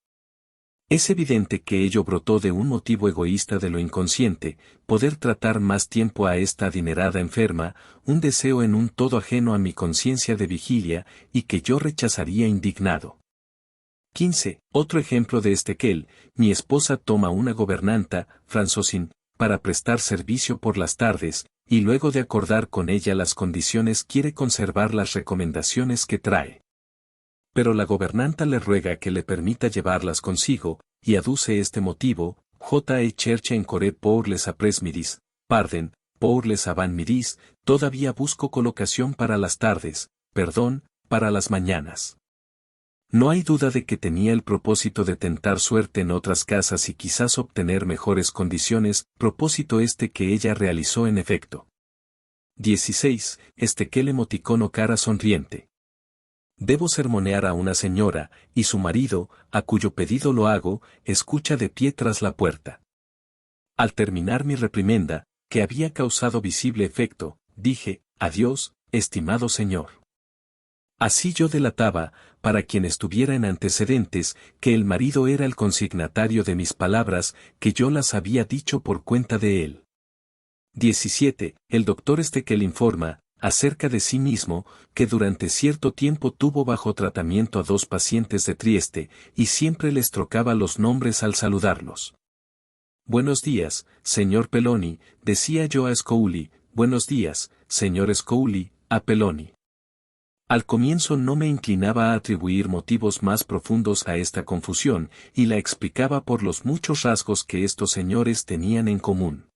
Es evidente que ello brotó de un motivo egoísta de lo inconsciente, poder tratar más tiempo a esta adinerada enferma, un deseo en un todo ajeno a mi conciencia de vigilia, y que yo rechazaría indignado. 15. Otro ejemplo de este que mi esposa toma una gobernanta, Franzosin, para prestar servicio por las tardes, y luego de acordar con ella las condiciones quiere conservar las recomendaciones que trae. Pero la gobernanta le ruega que le permita llevarlas consigo, y aduce este motivo: J. cherche encore pour les après-midis, pardon, pour les avant-midis, todavía busco colocación para las tardes, perdón, para las mañanas. No hay duda de que tenía el propósito de tentar suerte en otras casas y quizás obtener mejores condiciones, propósito este que ella realizó en efecto. 16. El emoticono cara sonriente. Debo sermonear a una señora, y su marido, a cuyo pedido lo hago, escucha de pie tras la puerta. Al terminar mi reprimenda, que había causado visible efecto, dije: adiós, estimado señor. Así yo delataba, para quien estuviera en antecedentes, que el marido era el consignatario de mis palabras, que yo las había dicho por cuenta de él. 17. El doctor Estequel informa, acerca de sí mismo, que durante cierto tiempo tuvo bajo tratamiento a 2 pacientes de Trieste, y siempre les trocaba los nombres al saludarlos. Buenos días, señor Peloni, decía yo a Scouli; buenos días, señor Scouli, a Peloni. Al comienzo no me inclinaba a atribuir motivos más profundos a esta confusión, y la explicaba por los muchos rasgos que estos señores tenían en común.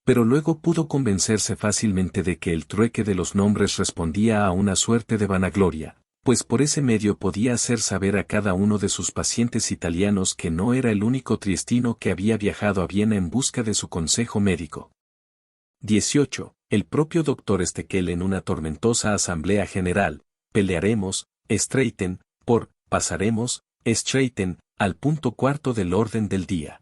Pero luego pudo convencerse fácilmente de que el trueque de los nombres respondía a una suerte de vanagloria, pues por ese medio podía hacer saber a cada uno de sus pacientes italianos que no era el único triestino que había viajado a Viena en busca de su consejo médico. 18. El propio doctor Estequel en una tormentosa asamblea general: pelearemos, streiten, por, pasaremos, streiten, al punto cuarto del orden del día.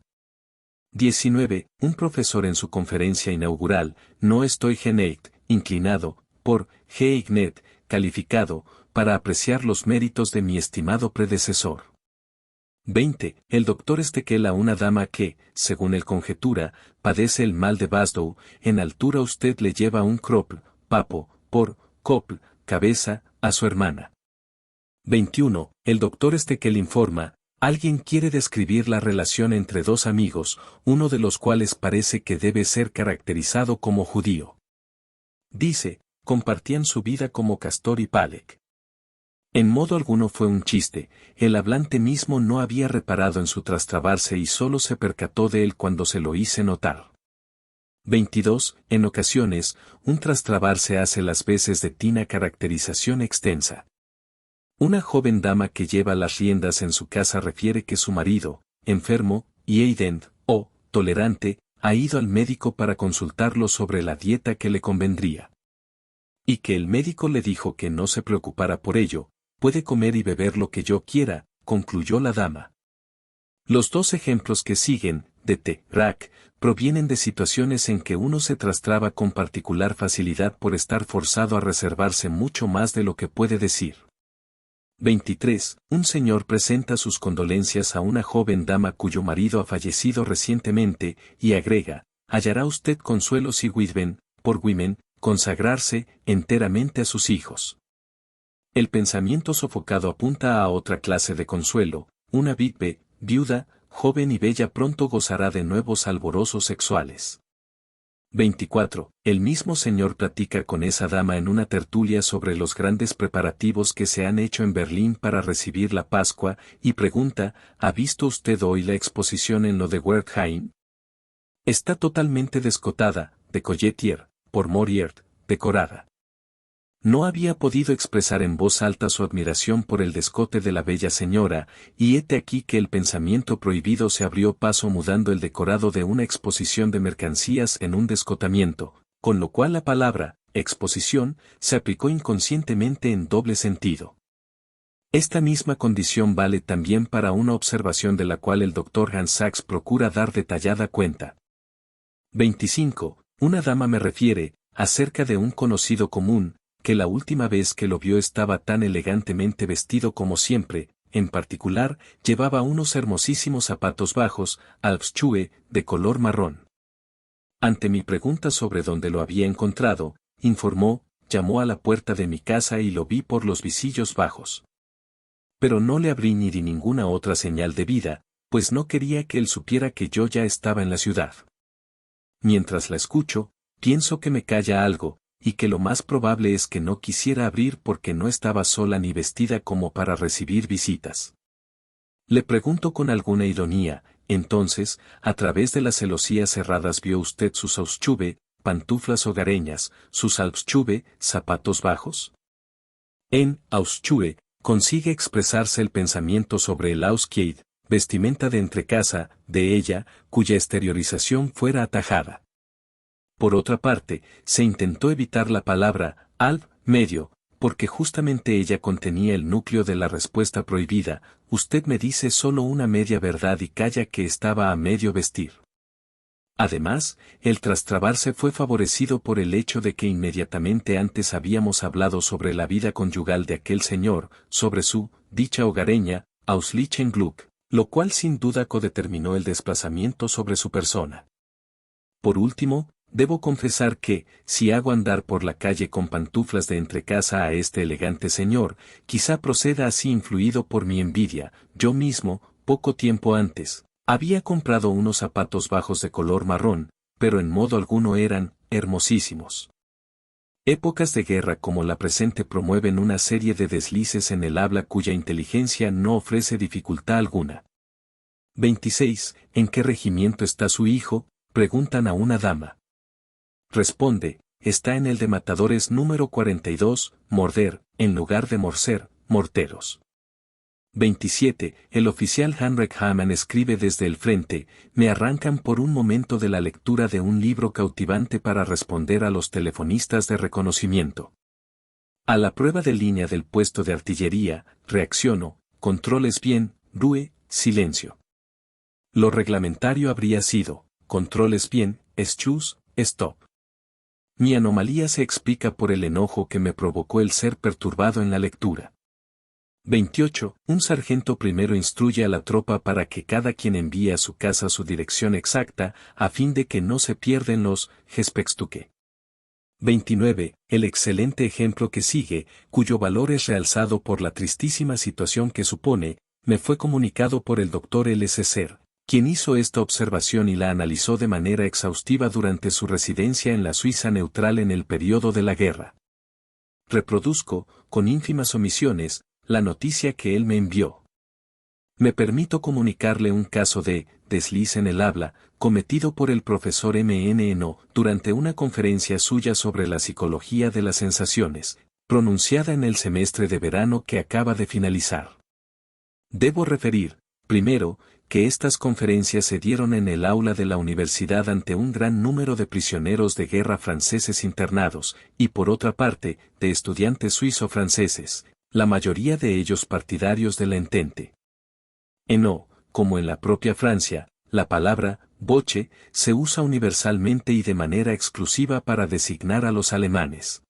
19. Un profesor en su conferencia inaugural: no estoy geneigt, inclinado, por, geignet, calificado, para apreciar los méritos de mi estimado predecesor. 20. El doctor Estequel a una dama que, según él conjetura, padece el mal de Basdow: en altura usted le lleva un cropl, papo, por, copl, cabeza, a su hermana. 21. El doctor Estequel informa, alguien quiere describir la relación entre 2 amigos, uno de los cuales parece que debe ser caracterizado como judío. Dice, compartían su vida como Castor y Palek. En modo alguno fue un chiste, el hablante mismo no había reparado en su trastrabarse y solo se percató de él cuando se lo hice notar. 22. En ocasiones, un trastrabarse hace las veces de tina caracterización extensa. Una joven dama que lleva las riendas en su casa refiere que su marido, enfermo, y eident, o tolerante, ha ido al médico para consultarlo sobre la dieta que le convendría. Y que el médico le dijo que no se preocupara por ello: puede comer y beber lo que yo quiera, concluyó la dama. Los 2 ejemplos que siguen, de T. Rack, provienen de situaciones en que uno se trastraba con particular facilidad por estar forzado a reservarse mucho más de lo que puede decir. 23. Un señor presenta sus condolencias a una joven dama cuyo marido ha fallecido recientemente, y agrega: hallará usted consuelo si Widven, por women, consagrarse enteramente a sus hijos. El pensamiento sofocado apunta a otra clase de consuelo: una viuda, joven y bella pronto gozará de nuevos alborosos sexuales. 24. El mismo señor platica con esa dama en una tertulia sobre los grandes preparativos que se han hecho en Berlín para recibir la Pascua, y pregunta: ¿ha visto usted hoy la exposición en lo de Wertheim? Está totalmente descotada, de Colletier, por Moriert, decorada. No había podido expresar en voz alta su admiración por el descote de la bella señora, y hete aquí que el pensamiento prohibido se abrió paso mudando el decorado de una exposición de mercancías en un descotamiento, con lo cual la palabra, exposición, se aplicó inconscientemente en doble sentido. Esta misma condición vale también para una observación de la cual el Dr. Hans Sachs procura dar detallada cuenta. 25. Una dama me refiere, acerca de un conocido común, que la última vez que lo vio estaba tan elegantemente vestido como siempre, en particular, llevaba unos hermosísimos zapatos bajos, Alpschuhe, de color marrón. Ante mi pregunta sobre dónde lo había encontrado, informó, llamó a la puerta de mi casa y lo vi por los visillos bajos. Pero no le abrí ni di ninguna otra señal de vida, pues no quería que él supiera que yo ya estaba en la ciudad. Mientras la escucho, pienso que me calla algo, y que lo más probable es que no quisiera abrir porque no estaba sola ni vestida como para recibir visitas. Le pregunto con alguna ironía, entonces, a través de las celosías cerradas vio usted sus Hausschuhe, pantuflas hogareñas, sus Alpschuhe, zapatos bajos. En Hausschuhe, consigue expresarse el pensamiento sobre el Hauskleid, vestimenta de entrecasa, de ella, cuya exteriorización fuera atajada. Por otra parte, se intentó evitar la palabra alb, medio, porque justamente ella contenía el núcleo de la respuesta prohibida. Usted me dice solo una media verdad y calla que estaba a medio vestir. Además, el trastrabarse fue favorecido por el hecho de que inmediatamente antes habíamos hablado sobre la vida conyugal de aquel señor, sobre su dicha hogareña, auslichen Glück, lo cual sin duda codeterminó el desplazamiento sobre su persona. Por último, debo confesar que, si hago andar por la calle con pantuflas de entrecasa a este elegante señor, quizá proceda así influido por mi envidia. Yo mismo, poco tiempo antes, había comprado unos zapatos bajos de color marrón, pero en modo alguno eran hermosísimos. Épocas de guerra como la presente promueven una serie de deslices en el habla cuya inteligencia no ofrece dificultad alguna. 26. ¿En qué regimiento está su hijo?, preguntan a una dama. Responde, está en el de matadores número 42, morder, en lugar de morcer, morteros. 27. El oficial Heinrich Hamann escribe desde el frente, me arrancan por un momento de la lectura de un libro cautivante para responder a los telefonistas de reconocimiento. A la prueba de línea del puesto de artillería, reacciono, controles bien, Rue, silencio. Lo reglamentario habría sido, controles bien, Schuss, stop. Mi anomalía se explica por el enojo que me provocó el ser perturbado en la lectura. 28. Un sargento primero instruye a la tropa para que cada quien envíe a su casa su dirección exacta, a fin de que no se pierden los Gespextuque. 29. El excelente ejemplo que sigue, cuyo valor es realzado por la tristísima situación que supone, me fue comunicado por el Dr. L. Cesar, quien hizo esta observación y la analizó de manera exhaustiva durante su residencia en la Suiza neutral en el período de la guerra. Reproduzco, con ínfimas omisiones, la noticia que él me envió. Me permito comunicarle un caso de desliz en el habla, cometido por el profesor MNO durante una conferencia suya sobre la psicología de las sensaciones, pronunciada en el semestre de verano que acaba de finalizar. Debo referir, primero, que estas conferencias se dieron en el aula de la universidad ante un gran número de prisioneros de guerra franceses internados, y por otra parte, de estudiantes suizo-franceses, la mayoría de ellos partidarios de la Entente. Como en la propia Francia, la palabra boche se usa universalmente y de manera exclusiva para designar a los alemanes.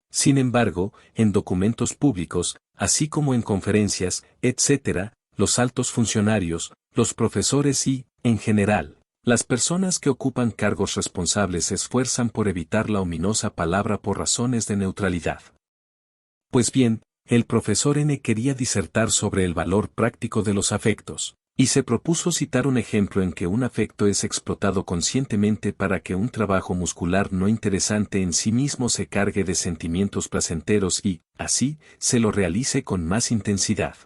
Sin embargo, en documentos públicos, así como en conferencias, etc., los altos funcionarios, los profesores y, en general, las personas que ocupan cargos responsables se esfuerzan por evitar la ominosa palabra por razones de neutralidad. Pues bien, el profesor N quería disertar sobre el valor práctico de los afectos, y se propuso citar un ejemplo en que un afecto es explotado conscientemente para que un trabajo muscular no interesante en sí mismo se cargue de sentimientos placenteros y, así, se lo realice con más intensidad.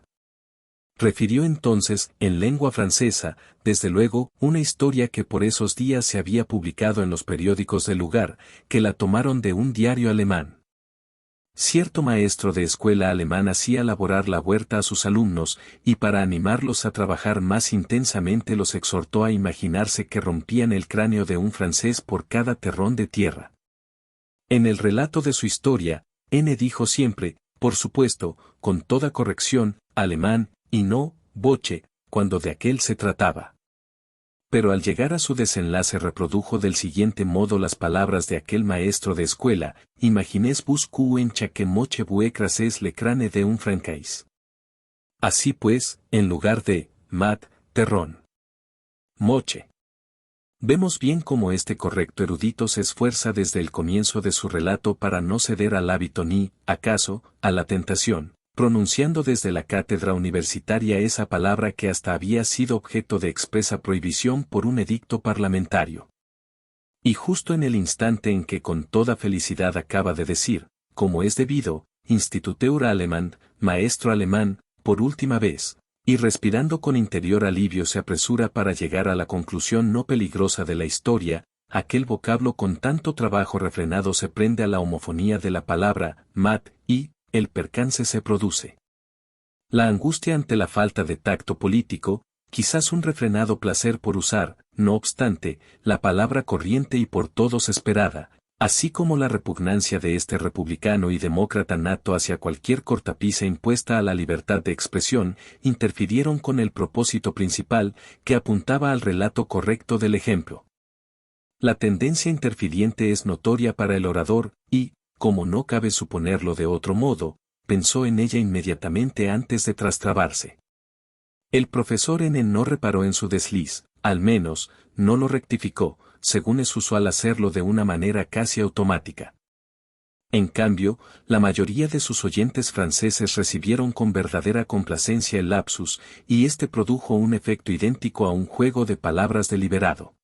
Refirió entonces, en lengua francesa, desde luego, una historia que por esos días se había publicado en los periódicos del lugar, que la tomaron de un diario alemán. Cierto maestro de escuela alemán hacía laborar la huerta a sus alumnos, y para animarlos a trabajar más intensamente los exhortó a imaginarse que rompían el cráneo de un francés por cada terrón de tierra. En el relato de su historia, N dijo siempre, por supuesto, con toda corrección, alemán, y no, boche, cuando de aquel se trataba. Pero al llegar a su desenlace reprodujo del siguiente modo las palabras de aquel maestro de escuela: imaginez vos en chaque moche bue crases le crane de un francais. Así pues, en lugar de, mat, terrón, moche. Vemos bien cómo este correcto erudito se esfuerza desde el comienzo de su relato para no ceder al hábito ni, acaso, a la tentación, pronunciando desde la cátedra universitaria esa palabra que hasta había sido objeto de expresa prohibición por un edicto parlamentario. Y justo en el instante en que con toda felicidad acaba de decir, como es debido, Instituteur Allemand, maestro alemán, por última vez, y respirando con interior alivio se apresura para llegar a la conclusión no peligrosa de la historia, aquel vocablo con tanto trabajo refrenado se prende a la homofonía de la palabra, mat, y, el percance se produce. La angustia ante la falta de tacto político, quizás un refrenado placer por usar, no obstante, la palabra corriente y por todos esperada, así como la repugnancia de este republicano y demócrata nato hacia cualquier cortapisa impuesta a la libertad de expresión, interfirieron con el propósito principal, que apuntaba al relato correcto del ejemplo. La tendencia interfiriente es notoria para el orador, y, como no cabe suponerlo de otro modo, pensó en ella inmediatamente antes de trastrabarse. El profesor N no reparó en su desliz, al menos, no lo rectificó, según es usual hacerlo de una manera casi automática. En cambio, la mayoría de sus oyentes franceses recibieron con verdadera complacencia el lapsus, y este produjo un efecto idéntico a un juego de palabras deliberado.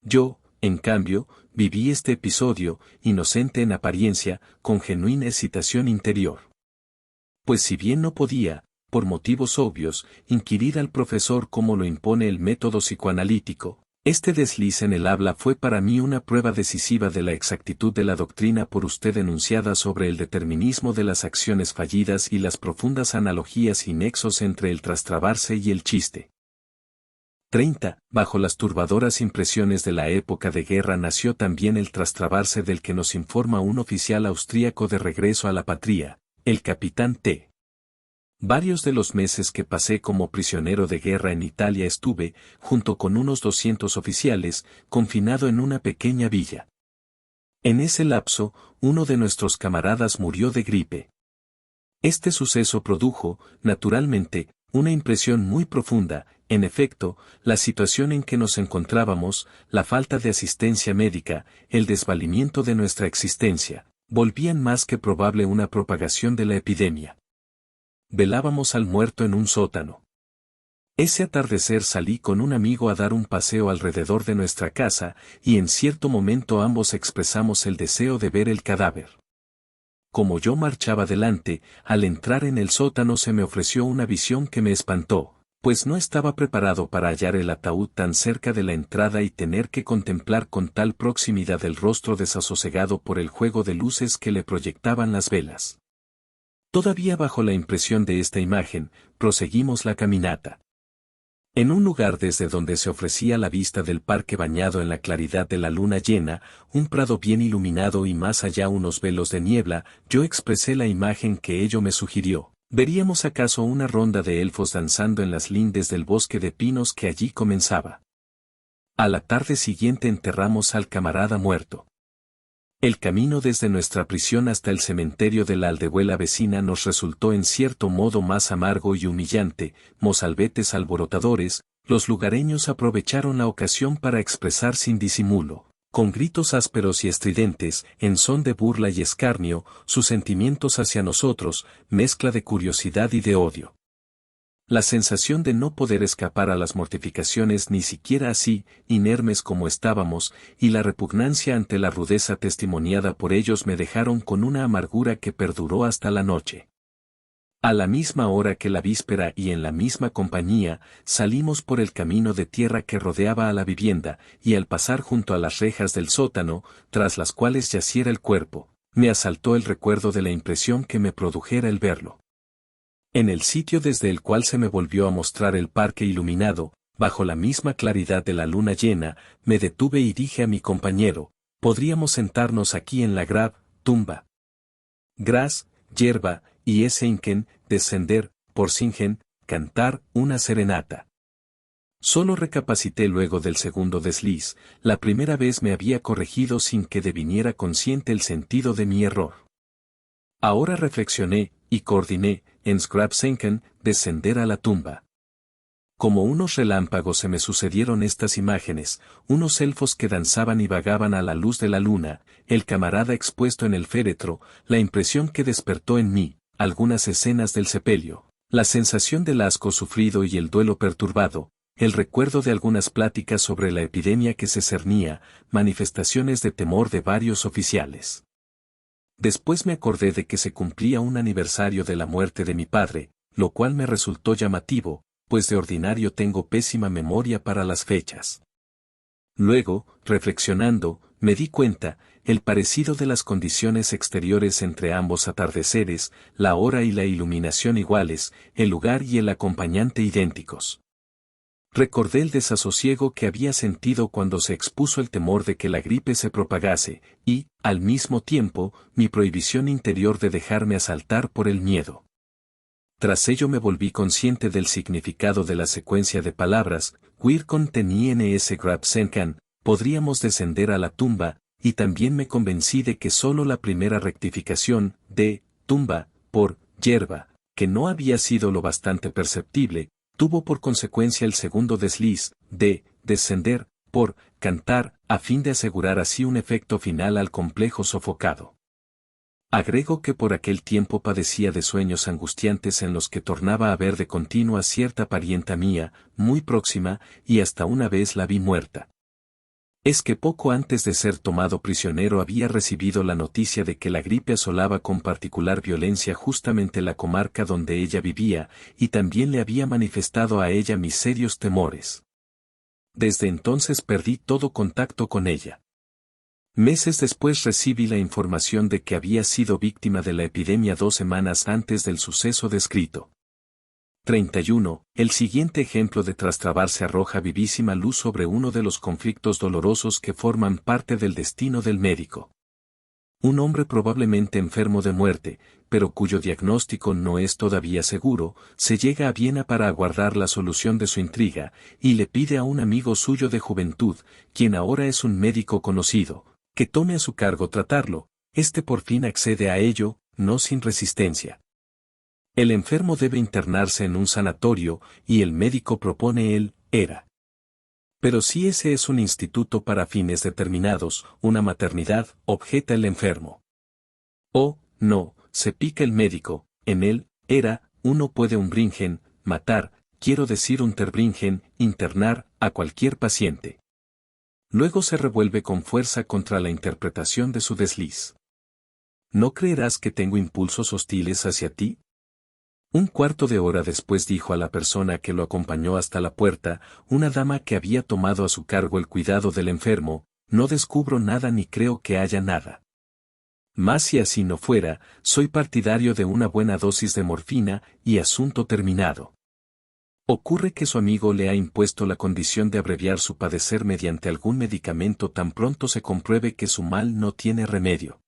Yo, en cambio, viví este episodio, inocente en apariencia, con genuina excitación interior. Pues si bien no podía, por motivos obvios, inquirir al profesor como lo impone el método psicoanalítico, este desliz en el habla fue para mí una prueba decisiva de la exactitud de la doctrina por usted enunciada sobre el determinismo de las acciones fallidas y las profundas analogías y nexos entre el trastrabarse y el chiste. 30. Bajo las turbadoras impresiones de la época de guerra nació también el trastrabarse del que nos informa un oficial austríaco de regreso a la patria, el capitán T. Varios de los meses que pasé como prisionero de guerra en Italia estuve, junto con unos 200 oficiales, confinado en una pequeña villa. En ese lapso, uno de nuestros camaradas murió de gripe. Este suceso produjo, naturalmente, una impresión muy profunda. En efecto, la situación en que nos encontrábamos, la falta de asistencia médica, el desvalimiento de nuestra existencia, volvían más que probable una propagación de la epidemia. Velábamos al muerto en un sótano. Ese atardecer salí con un amigo a dar un paseo alrededor de nuestra casa, y en cierto momento ambos expresamos el deseo de ver el cadáver. Como yo marchaba delante, al entrar en el sótano se me ofreció una visión que me espantó, pues no estaba preparado para hallar el ataúd tan cerca de la entrada y tener que contemplar con tal proximidad el rostro desasosegado por el juego de luces que le proyectaban las velas. Todavía bajo la impresión de esta imagen, proseguimos la caminata. En un lugar desde donde se ofrecía la vista del parque bañado en la claridad de la luna llena, un prado bien iluminado y más allá unos velos de niebla, yo expresé la imagen que ello me sugirió. ¿Veríamos acaso una ronda de elfos danzando en las lindes del bosque de pinos que allí comenzaba? A la tarde siguiente enterramos al camarada muerto. El camino desde nuestra prisión hasta el cementerio de la aldehuela vecina nos resultó en cierto modo más amargo y humillante. Mozalbetes alborotadores, los lugareños aprovecharon la ocasión para expresar sin disimulo, con gritos ásperos y estridentes, en son de burla y escarnio, sus sentimientos hacia nosotros, mezcla de curiosidad y de odio. La sensación de no poder escapar a las mortificaciones ni siquiera así, inermes como estábamos, y la repugnancia ante la rudeza testimoniada por ellos me dejaron con una amargura que perduró hasta la noche. A la misma hora que la víspera y en la misma compañía, salimos por el camino de tierra que rodeaba a la vivienda, y al pasar junto a las rejas del sótano, tras las cuales yaciera el cuerpo, me asaltó el recuerdo de la impresión que me produjera el verlo. En el sitio desde el cual se me volvió a mostrar el parque iluminado, bajo la misma claridad de la luna llena, me detuve y dije a mi compañero, podríamos sentarnos aquí en la tumba. Gras, hierba, y Esenken, descender, por Singen, cantar una serenata. Solo recapacité luego del segundo desliz, la primera vez me había corregido sin que deviniera consciente el sentido de mi error. Ahora reflexioné, y coordiné, en Skrapsenken, descender a la tumba. Como unos relámpagos se me sucedieron estas imágenes, unos elfos que danzaban y vagaban a la luz de la luna, el camarada expuesto en el féretro, la impresión que despertó en mí, algunas escenas del sepelio, la sensación del asco sufrido y el duelo perturbado, el recuerdo de algunas pláticas sobre la epidemia que se cernía, manifestaciones de temor de varios oficiales. Después me acordé de que se cumplía un aniversario de la muerte de mi padre, lo cual me resultó llamativo, pues de ordinario tengo pésima memoria para las fechas. Luego, reflexionando, me di cuenta, el parecido de las condiciones exteriores entre ambos atardeceres, la hora y la iluminación iguales, el lugar y el acompañante idénticos. Recordé el desasosiego que había sentido cuando se expuso el temor de que la gripe se propagase, y, al mismo tiempo, mi prohibición interior de dejarme asaltar por el miedo. Tras ello me volví consciente del significado de la secuencia de palabras, Wirkon tens Grabsenkan, podríamos descender a la tumba, y también me convencí de que solo la primera rectificación, de, tumba, por, hierba, que no había sido lo bastante perceptible, tuvo por consecuencia el segundo desliz, de, descender, por, cantar, a fin de asegurar así un efecto final al complejo sofocado. Agrego que por aquel tiempo padecía de sueños angustiantes en los que tornaba a ver de continuo a cierta parienta mía, muy próxima, y hasta una vez la vi muerta. Es que poco antes de ser tomado prisionero había recibido la noticia de que la gripe asolaba con particular violencia justamente la comarca donde ella vivía, y también le había manifestado a ella mis serios temores. Desde entonces perdí todo contacto con ella. Meses después recibí la información de que había sido víctima de la epidemia 2 semanas antes del suceso descrito. 31. El siguiente ejemplo de trastrabarse arroja vivísima luz sobre uno de los conflictos dolorosos que forman parte del destino del médico. Un hombre probablemente enfermo de muerte, pero cuyo diagnóstico no es todavía seguro, se llega a Viena para aguardar la solución de su intriga, y le pide a un amigo suyo de juventud, quien ahora es un médico conocido, que tome a su cargo tratarlo. Este por fin accede a ello, no sin resistencia. El enfermo debe internarse en un sanatorio, y el médico propone el ERA. Pero si ese es un instituto para fines determinados, una maternidad, objeta el enfermo. Oh, no, se pica el médico, en él, ERA, uno puede umbringen, matar, quiero decir unterbringen, internar, a cualquier paciente. Luego se revuelve con fuerza contra la interpretación de su desliz. ¿No creerás que tengo impulsos hostiles hacia ti? Un cuarto de hora después dijo a la persona que lo acompañó hasta la puerta, una dama que había tomado a su cargo el cuidado del enfermo, no descubro nada ni creo que haya nada. Mas si así no fuera, soy partidario de una buena dosis de morfina y asunto terminado. Ocurre que su amigo le ha impuesto la condición de abreviar su padecer mediante algún medicamento tan pronto se compruebe que su mal no tiene remedio.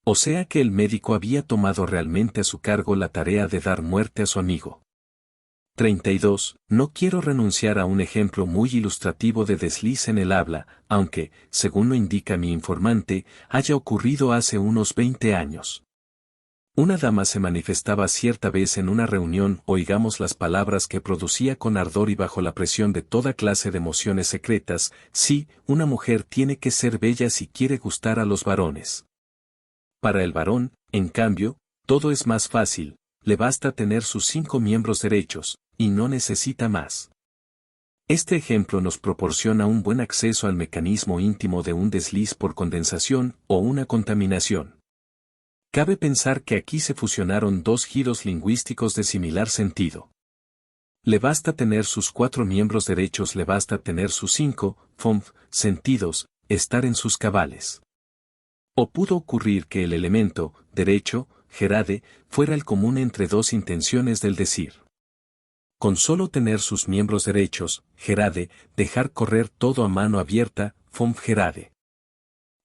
O sea que el médico había tomado realmente a su cargo la tarea de dar muerte a su amigo. 32. No quiero renunciar a un ejemplo muy ilustrativo de desliz en el habla, aunque, según lo indica mi informante, haya ocurrido hace unos 20 años. Una dama se manifestaba cierta vez en una reunión, oigamos las palabras que producía con ardor y bajo la presión de toda clase de emociones secretas: sí, una mujer tiene que ser bella si quiere gustar a los varones. Para el varón, en cambio, todo es más fácil, le basta tener sus 5 miembros derechos, y no necesita más. Este ejemplo nos proporciona un buen acceso al mecanismo íntimo de un desliz por condensación o una contaminación. Cabe pensar que aquí se fusionaron dos giros lingüísticos de similar sentido. Le basta tener sus 4 miembros derechos, le basta tener sus 5, sentidos, estar en sus cabales. O pudo ocurrir que el elemento, derecho, gerade, fuera el común entre dos intenciones del decir. Con solo tener sus miembros derechos, gerade, dejar correr todo a mano abierta, vom gerade.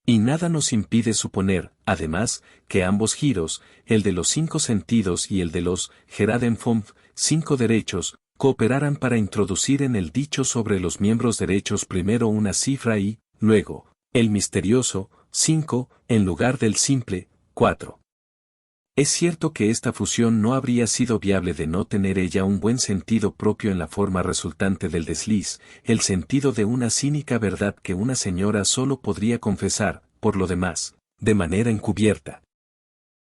Y nada nos impide suponer, además, que ambos giros, el de los 5 sentidos y el de los geraden vom, 5 derechos, cooperaran para introducir en el dicho sobre los miembros derechos primero una cifra y, luego, el misterioso, 5, en lugar del simple, 4. Es cierto que esta fusión no habría sido viable de no tener ella un buen sentido propio en la forma resultante del desliz, el sentido de una cínica verdad que una señora solo podría confesar, por lo demás, de manera encubierta.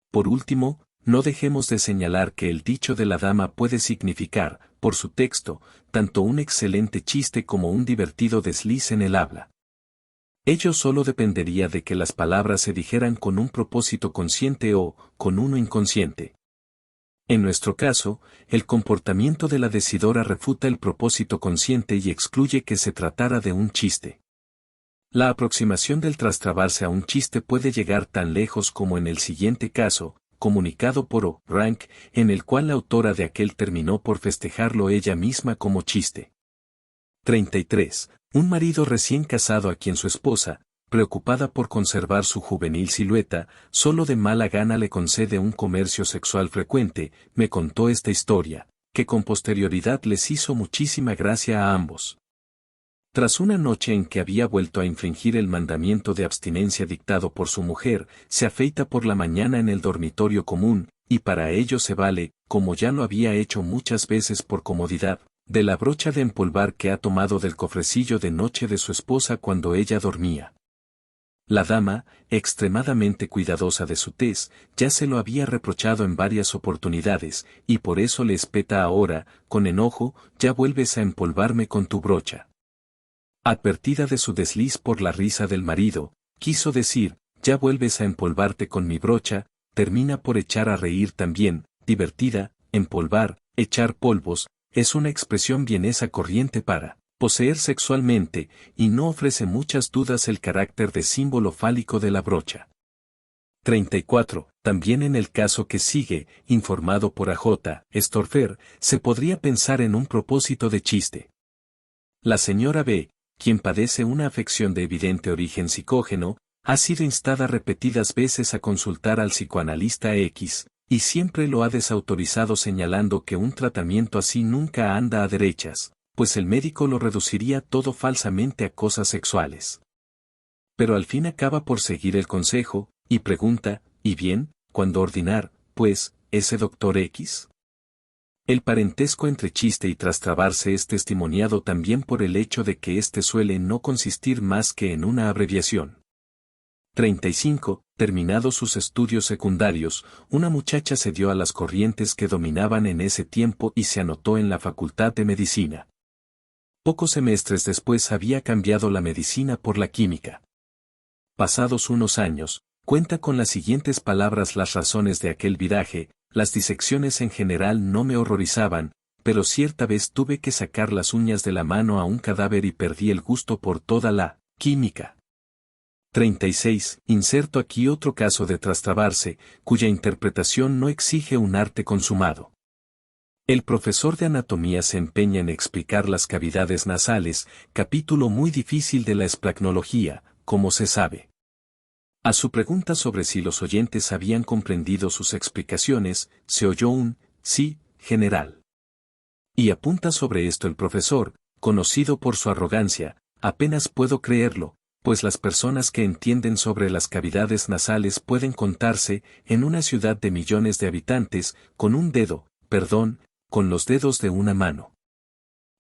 Por último, no dejemos de señalar que el dicho de la dama puede significar, por su texto, tanto un excelente chiste como un divertido desliz en el habla. Ello solo dependería de que las palabras se dijeran con un propósito consciente o, con uno inconsciente. En nuestro caso, el comportamiento de la decidora refuta el propósito consciente y excluye que se tratara de un chiste. La aproximación del trastrabarse a un chiste puede llegar tan lejos como en el siguiente caso, comunicado por O. Rank, en el cual la autora de aquel terminó por festejarlo ella misma como chiste. 33. Un marido recién casado a quien su esposa, preocupada por conservar su juvenil silueta, solo de mala gana le concede un comercio sexual frecuente, me contó esta historia, que con posterioridad les hizo muchísima gracia a ambos. Tras una noche en que había vuelto a infringir el mandamiento de abstinencia dictado por su mujer, se afeita por la mañana en el dormitorio común, y para ello se vale, como ya lo había hecho muchas veces por comodidad, de la brocha de empolvar que ha tomado del cofrecillo de noche de su esposa cuando ella dormía. La dama, extremadamente cuidadosa de su tez, ya se lo había reprochado en varias oportunidades, y por eso le espeta ahora, con enojo, ya vuelves a empolvarme con tu brocha. Advertida de su desliz por la risa del marido, quiso decir, ya vuelves a empolvarte con mi brocha, termina por echar a reír también, divertida, empolvar, echar polvos, es una expresión vienesa corriente para poseer sexualmente, y no ofrece muchas dudas el carácter de símbolo fálico de la brocha. 34. También en el caso que sigue, informado por A.J. Storfer, se podría pensar en un propósito de chiste. La señora B., quien padece una afección de evidente origen psicógeno, ha sido instada repetidas veces a consultar al psicoanalista X, y siempre lo ha desautorizado señalando que un tratamiento así nunca anda a derechas, pues el médico lo reduciría todo falsamente a cosas sexuales. Pero al fin acaba por seguir el consejo, y pregunta, ¿y bien, cuándo ordinar, pues, ese doctor X? El parentesco entre chiste y trastrabarse es testimoniado también por el hecho de que éste suele no consistir más que en una abreviación. 35. Terminados sus estudios secundarios, una muchacha se dio a las corrientes que dominaban en ese tiempo y se anotó en la Facultad de Medicina. Pocos semestres después había cambiado la medicina por la química. Pasados unos años, cuenta con las siguientes palabras las razones de aquel viraje: las disecciones en general no me horrorizaban, pero cierta vez tuve que sacar las uñas de la mano a un cadáver y perdí el gusto por toda la química. 36. Inserto aquí otro caso de trastrabarse, cuya interpretación no exige un arte consumado. El profesor de anatomía se empeña en explicar las cavidades nasales, capítulo muy difícil de la esplacnología, como se sabe. A su pregunta sobre si los oyentes habían comprendido sus explicaciones, se oyó un sí general. Y apunta sobre esto el profesor, conocido por su arrogancia: apenas puedo creerlo, pues las personas que entienden sobre las cavidades nasales pueden contarse, en una ciudad de millones de habitantes, con un dedo, con los dedos de una mano.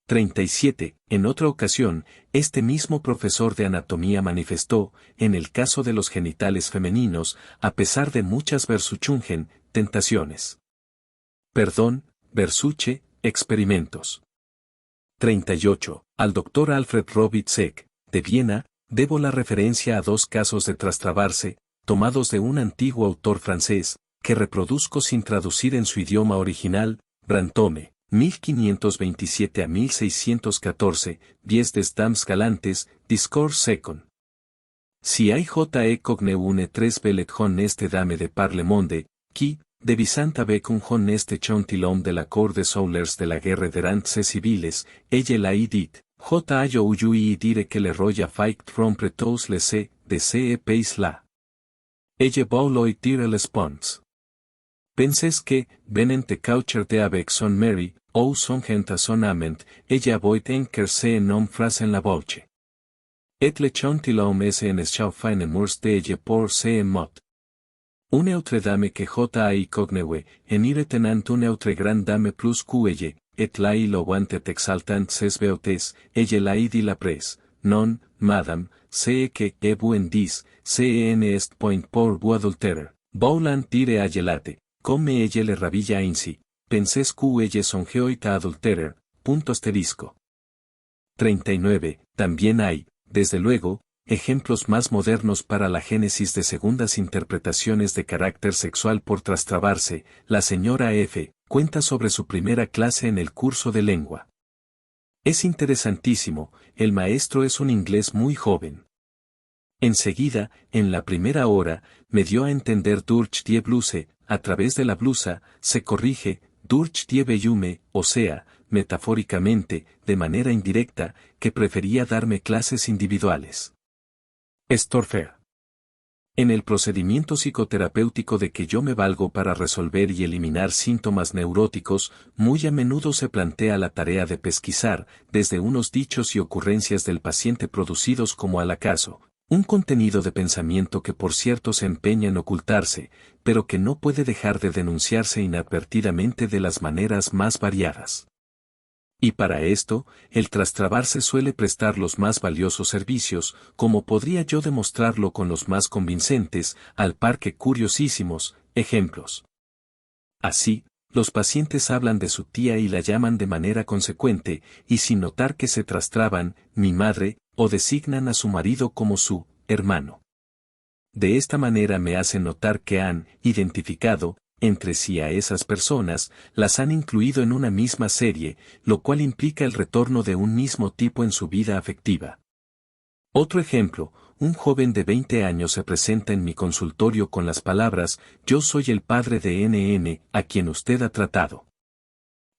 37. En otra ocasión, este mismo profesor de anatomía manifestó, en el caso de los genitales femeninos, a pesar de muchas Versuchungen, tentaciones. Versuche, experimentos. 38. Al doctor Alfred Robitzek, de Viena, debo la referencia a dos casos de trastrabarse, tomados de un antiguo autor francés, que reproduzco sin traducir en su idioma original: Brantôme, 1527 a 1614, Dies des Dames Galantes, Discours Second. Si hay je cogne une tres velet honeste dame de par le monde, qui, de visant avec un honeste chontilhomme de la cour de Soulers de la guerre derant ses civiles, ella la y dit, yo uyui dire que le roya fight rompre tous le se, de se peis la. Ella bouloy tire le spons. Penses que, venente coucher de avec son Mary, ou son genta son ament, ella voit enker se nom fras en la bolche. Et le chontilhomme es en schaufaine murs de ella por se mot. Une autre dame que ai cognewe, en ire tenant une autre grand dame plus cuelle, et la lo wantet exaltant ses beautes, ella la di la pres, non, madame, see que buen dis, cen est point por bu adulterer, boulant dire agelate, come ella le rabilla insi, penses ella songeoita adulterer, punto asterisco. 39. También hay, desde luego, ejemplos más modernos para la génesis de segundas interpretaciones de carácter sexual por trastrabarse. La señora F. cuenta sobre su primera clase en el curso de lengua. Es interesantísimo, el maestro es un inglés muy joven. Enseguida, en la primera hora, me dio a entender durch die Bluse, a través de la blusa, se corrige, durch die Bellume, o sea, metafóricamente, de manera indirecta, que prefería darme clases individuales. Storfer. En el procedimiento psicoterapéutico de que yo me valgo para resolver y eliminar síntomas neuróticos, muy a menudo se plantea la tarea de pesquisar, desde unos dichos y ocurrencias del paciente producidos como al acaso, un contenido de pensamiento que por cierto se empeña en ocultarse, pero que no puede dejar de denunciarse inadvertidamente de las maneras más variadas. Y para esto, el trastrabarse suele prestar los más valiosos servicios, como podría yo demostrarlo con los más convincentes, al par que curiosísimos, ejemplos. Así, los pacientes hablan de su tía y la llaman de manera consecuente, y sin notar que se trastraban, mi madre, o designan a su marido como su hermano. De esta manera me hacen notar que han identificado entre sí a esas personas, las han incluido en una misma serie, lo cual implica el retorno de un mismo tipo en su vida afectiva. Otro ejemplo, un joven de 20 años se presenta en mi consultorio con las palabras, yo soy el padre de NN, a quien usted ha tratado.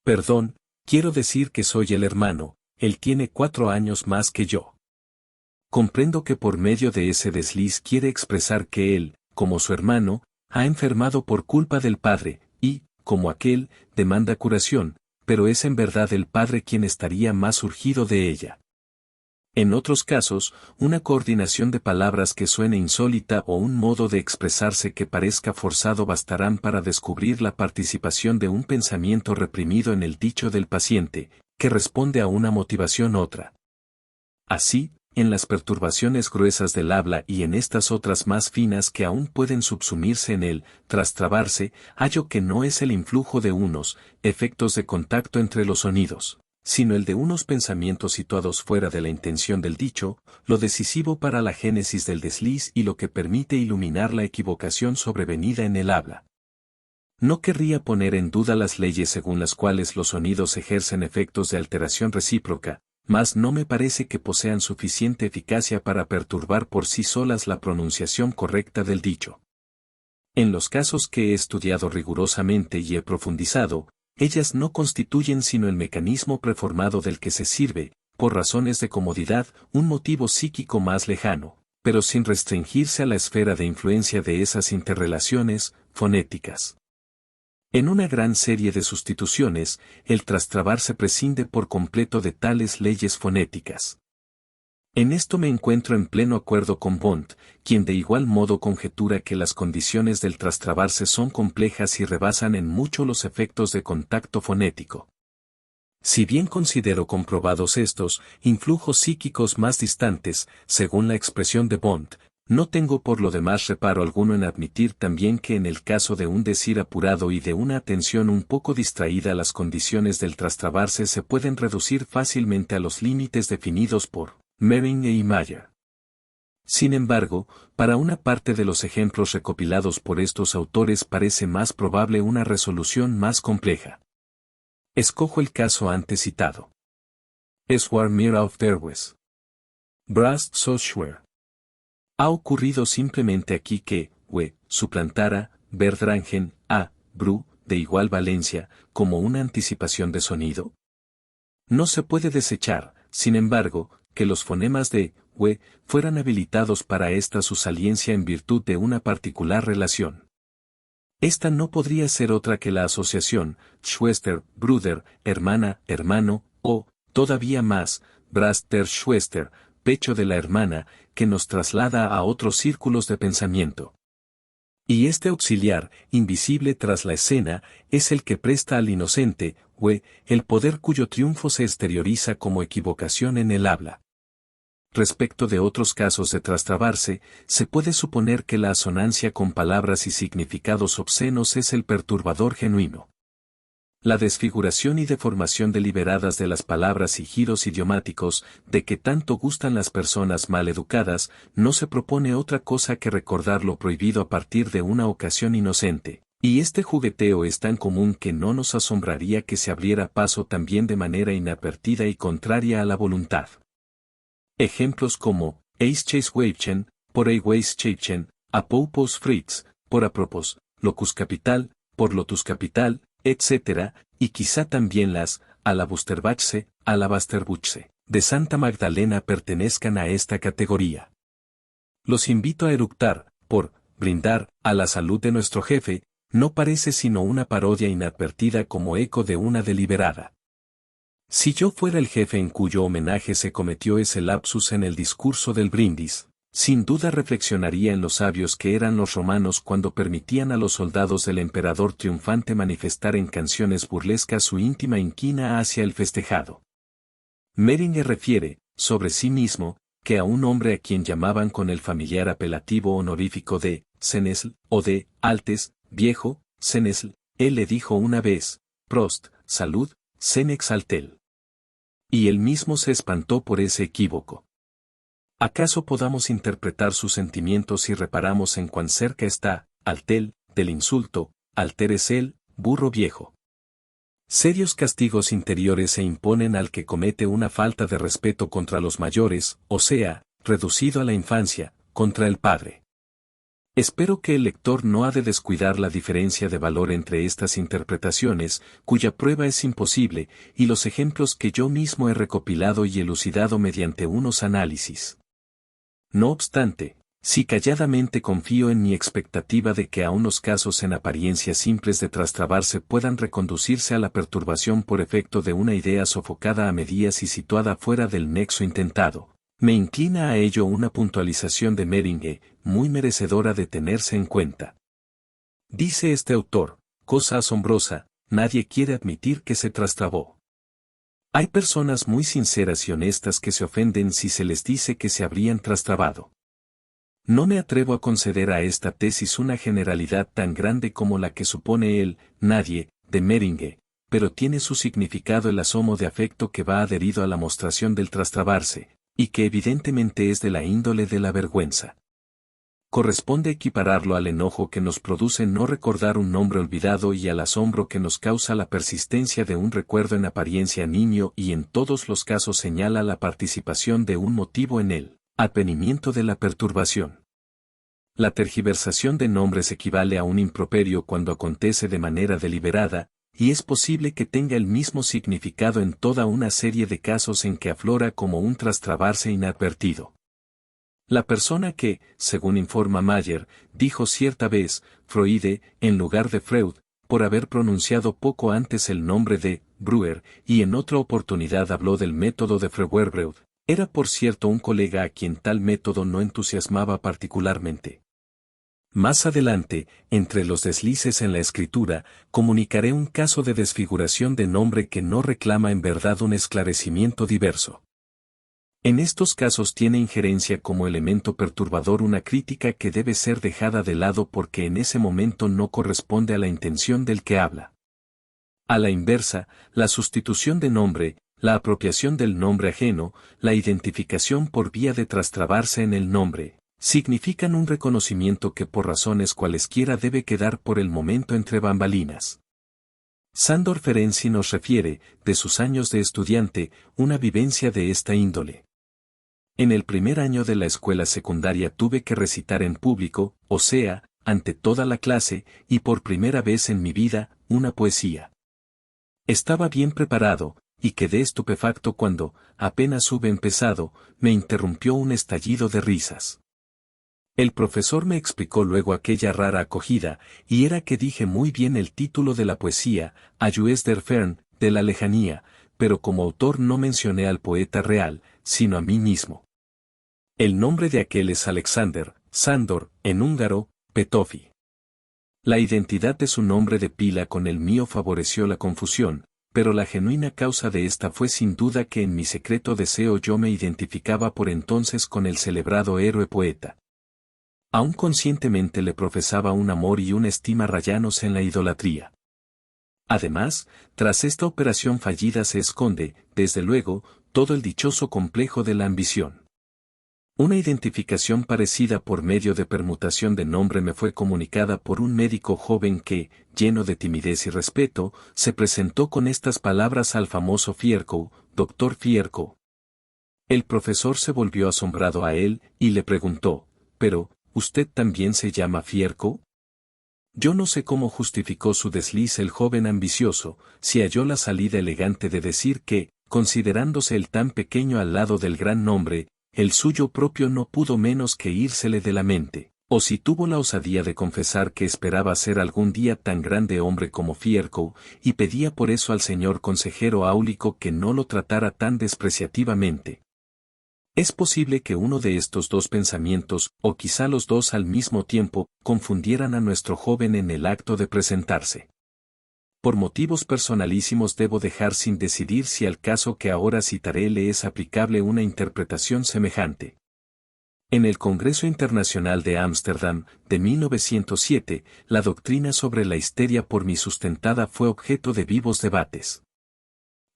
Perdón, quiero decir que soy el hermano, él tiene 4 años más que yo. Comprendo que por medio de ese desliz quiere expresar que él, como su hermano, ha enfermado por culpa del padre, y, como aquel, demanda curación, pero es en verdad el padre quien estaría más urgido de ella. En otros casos, una coordinación de palabras que suene insólita o un modo de expresarse que parezca forzado bastarán para descubrir la participación de un pensamiento reprimido en el dicho del paciente, que responde a una motivación otra. Así, en las perturbaciones gruesas del habla y en estas otras más finas que aún pueden subsumirse en él, trastrabarse, hallo que no es el influjo de unos efectos de contacto entre los sonidos, sino el de unos pensamientos situados fuera de la intención del dicho, lo decisivo para la génesis del desliz y lo que permite iluminar la equivocación sobrevenida en el habla. No querría poner en duda las leyes según las cuales los sonidos ejercen efectos de alteración recíproca, mas no me parece que posean suficiente eficacia para perturbar por sí solas la pronunciación correcta del dicho. En los casos que he estudiado rigurosamente y he profundizado, ellas no constituyen sino el mecanismo preformado del que se sirve, por razones de comodidad, un motivo psíquico más lejano, pero sin restringirse a la esfera de influencia de esas interrelaciones fonéticas. En una gran serie de sustituciones, el trastrabarse prescinde por completo de tales leyes fonéticas. En esto me encuentro en pleno acuerdo con Bond, quien de igual modo conjetura que las condiciones del trastrabarse son complejas y rebasan en mucho los efectos de contacto fonético. Si bien considero comprobados estos influjos psíquicos más distantes, según la expresión de Bond, no tengo por lo demás reparo alguno en admitir también que en el caso de un decir apurado y de una atención un poco distraída las condiciones del trastrabarse se pueden reducir fácilmente a los límites definidos por Mering y Mayer. Sin embargo, para una parte de los ejemplos recopilados por estos autores parece más probable una resolución más compleja. Escojo el caso antes citado. Es war mir auf der Wes. Brast so schwer. Ha ocurrido simplemente aquí que, we, suplantara, Verdrangen, a, bru, de igual valencia, como una anticipación de sonido. No se puede desechar, sin embargo, que los fonemas de, we, fueran habilitados para esta su saliencia en virtud de una particular relación. Esta no podría ser otra que la asociación, Schwester, Bruder, hermana, hermano, o, todavía más, Brast der Schwester, pecho de la hermana, que nos traslada a otros círculos de pensamiento. Y este auxiliar, invisible tras la escena, es el que presta al inocente, we, el poder cuyo triunfo se exterioriza como equivocación en el habla. Respecto de otros casos de trastrabarse, se puede suponer que la asonancia con palabras y significados obscenos es el perturbador genuino. La desfiguración y deformación deliberadas de las palabras y giros idiomáticos, de que tanto gustan las personas mal educadas, no se propone otra cosa que recordar lo prohibido a partir de una ocasión inocente, y este jugueteo es tan común que no nos asombraría que se abriera paso también de manera inadvertida y contraria a la voluntad. Ejemplos como, Eichesweibchen, por Eichweibchen, Apopos Fritz, por apropos, locus capital, por lotus capital, etc., y quizá también las Alabusterbachse, Alabasterbuchse, de Santa Magdalena pertenezcan a esta categoría. Los invito a eructar, por brindar, a la salud de nuestro jefe, no parece sino una parodia inadvertida como eco de una deliberada. Si yo fuera el jefe en cuyo homenaje se cometió ese lapsus en el discurso del brindis, sin duda reflexionaría en los sabios que eran los romanos cuando permitían a los soldados del emperador triunfante manifestar en canciones burlescas su íntima inquina hacia el festejado. Meringer refiere, sobre sí mismo, que a un hombre a quien llamaban con el familiar apelativo honorífico de Senesl, o de Altes, viejo, Senesl, él le dijo una vez, Prost, salud, Senex Altel. Y él mismo se espantó por ese equívoco. ¿Acaso podamos interpretar sus sentimientos si reparamos en cuán cerca está, Altel, del insulto, Alter es él, burro viejo? Serios castigos interiores se imponen al que comete una falta de respeto contra los mayores, o sea, reducido a la infancia, contra el padre. Espero que el lector no ha de descuidar la diferencia de valor entre estas interpretaciones, cuya prueba es imposible, y los ejemplos que yo mismo he recopilado y elucidado mediante unos análisis. No obstante, si calladamente confío en mi expectativa de que aun los casos en apariencia simples de trastrabarse puedan reconducirse a la perturbación por efecto de una idea sofocada a medias y situada fuera del nexo intentado, me inclina a ello una puntualización de Meringer, muy merecedora de tenerse en cuenta. Dice este autor, cosa asombrosa, nadie quiere admitir que se trastrabó. Hay personas muy sinceras y honestas que se ofenden si se les dice que se habrían trastrabado. No me atrevo a conceder a esta tesis una generalidad tan grande como la que supone el nadie, de Meringer, pero tiene su significado el asomo de afecto que va adherido a la mostración del trastrabarse, y que evidentemente es de la índole de la vergüenza. Corresponde equipararlo al enojo que nos produce no recordar un nombre olvidado y al asombro que nos causa la persistencia de un recuerdo en apariencia nimio y en todos los casos señala la participación de un motivo en el advenimiento de la perturbación. La tergiversación de nombres equivale a un improperio cuando acontece de manera deliberada, y es posible que tenga el mismo significado en toda una serie de casos en que aflora como un trastrabarse inadvertido. La persona que, según informa Mayer, dijo cierta vez, Freud, en lugar de Freud, por haber pronunciado poco antes el nombre de Breuer, y en otra oportunidad habló del método de Feuerbreud, era por cierto un colega a quien tal método no entusiasmaba particularmente. Más adelante, entre los deslices en la escritura, comunicaré un caso de desfiguración de nombre que no reclama en verdad un esclarecimiento diverso. En estos casos tiene injerencia como elemento perturbador una crítica que debe ser dejada de lado porque en ese momento no corresponde a la intención del que habla. A la inversa, la sustitución de nombre, la apropiación del nombre ajeno, la identificación por vía de trastrabarse en el nombre, significan un reconocimiento que por razones cualesquiera debe quedar por el momento entre bambalinas. Sándor Ferenczi nos refiere, de sus años de estudiante, una vivencia de esta índole. En el primer año de la escuela secundaria tuve que recitar en público, o sea, ante toda la clase, y por primera vez en mi vida, una poesía. Estaba bien preparado, y quedé estupefacto cuando, apenas hube empezado, me interrumpió un estallido de risas. El profesor me explicó luego aquella rara acogida, y era que dije muy bien el título de la poesía, Ayues der Fern, de la lejanía, pero como autor no mencioné al poeta real, sino a mí mismo. El nombre de aquel es Alexander, Sándor, en húngaro, Petőfi. La identidad de su nombre de pila con el mío favoreció la confusión, pero la genuina causa de esta fue sin duda que en mi secreto deseo yo me identificaba por entonces con el celebrado héroe poeta. Aún conscientemente le profesaba un amor y una estima rayanos en la idolatría. Además, tras esta operación fallida se esconde, desde luego, todo el dichoso complejo de la ambición. Una identificación parecida por medio de permutación de nombre me fue comunicada por un médico joven que, lleno de timidez y respeto, se presentó con estas palabras al famoso Fierkow, doctor Fierkow. El profesor se volvió asombrado a él, y le preguntó, «¿Pero, usted también se llama Fierkow?» Yo no sé cómo justificó su desliz el joven ambicioso, si halló la salida elegante de decir que, considerándose el tan pequeño al lado del gran nombre, el suyo propio no pudo menos que írsele de la mente, o si tuvo la osadía de confesar que esperaba ser algún día tan grande hombre como Fierkow, y pedía por eso al señor consejero áulico que no lo tratara tan despreciativamente. Es posible que uno de estos dos pensamientos, o quizá los dos al mismo tiempo, confundieran a nuestro joven en el acto de presentarse. Por motivos personalísimos debo dejar sin decidir si al caso que ahora citaré le es aplicable una interpretación semejante. En el Congreso Internacional de Ámsterdam, de 1907, la doctrina sobre la histeria por mí sustentada fue objeto de vivos debates.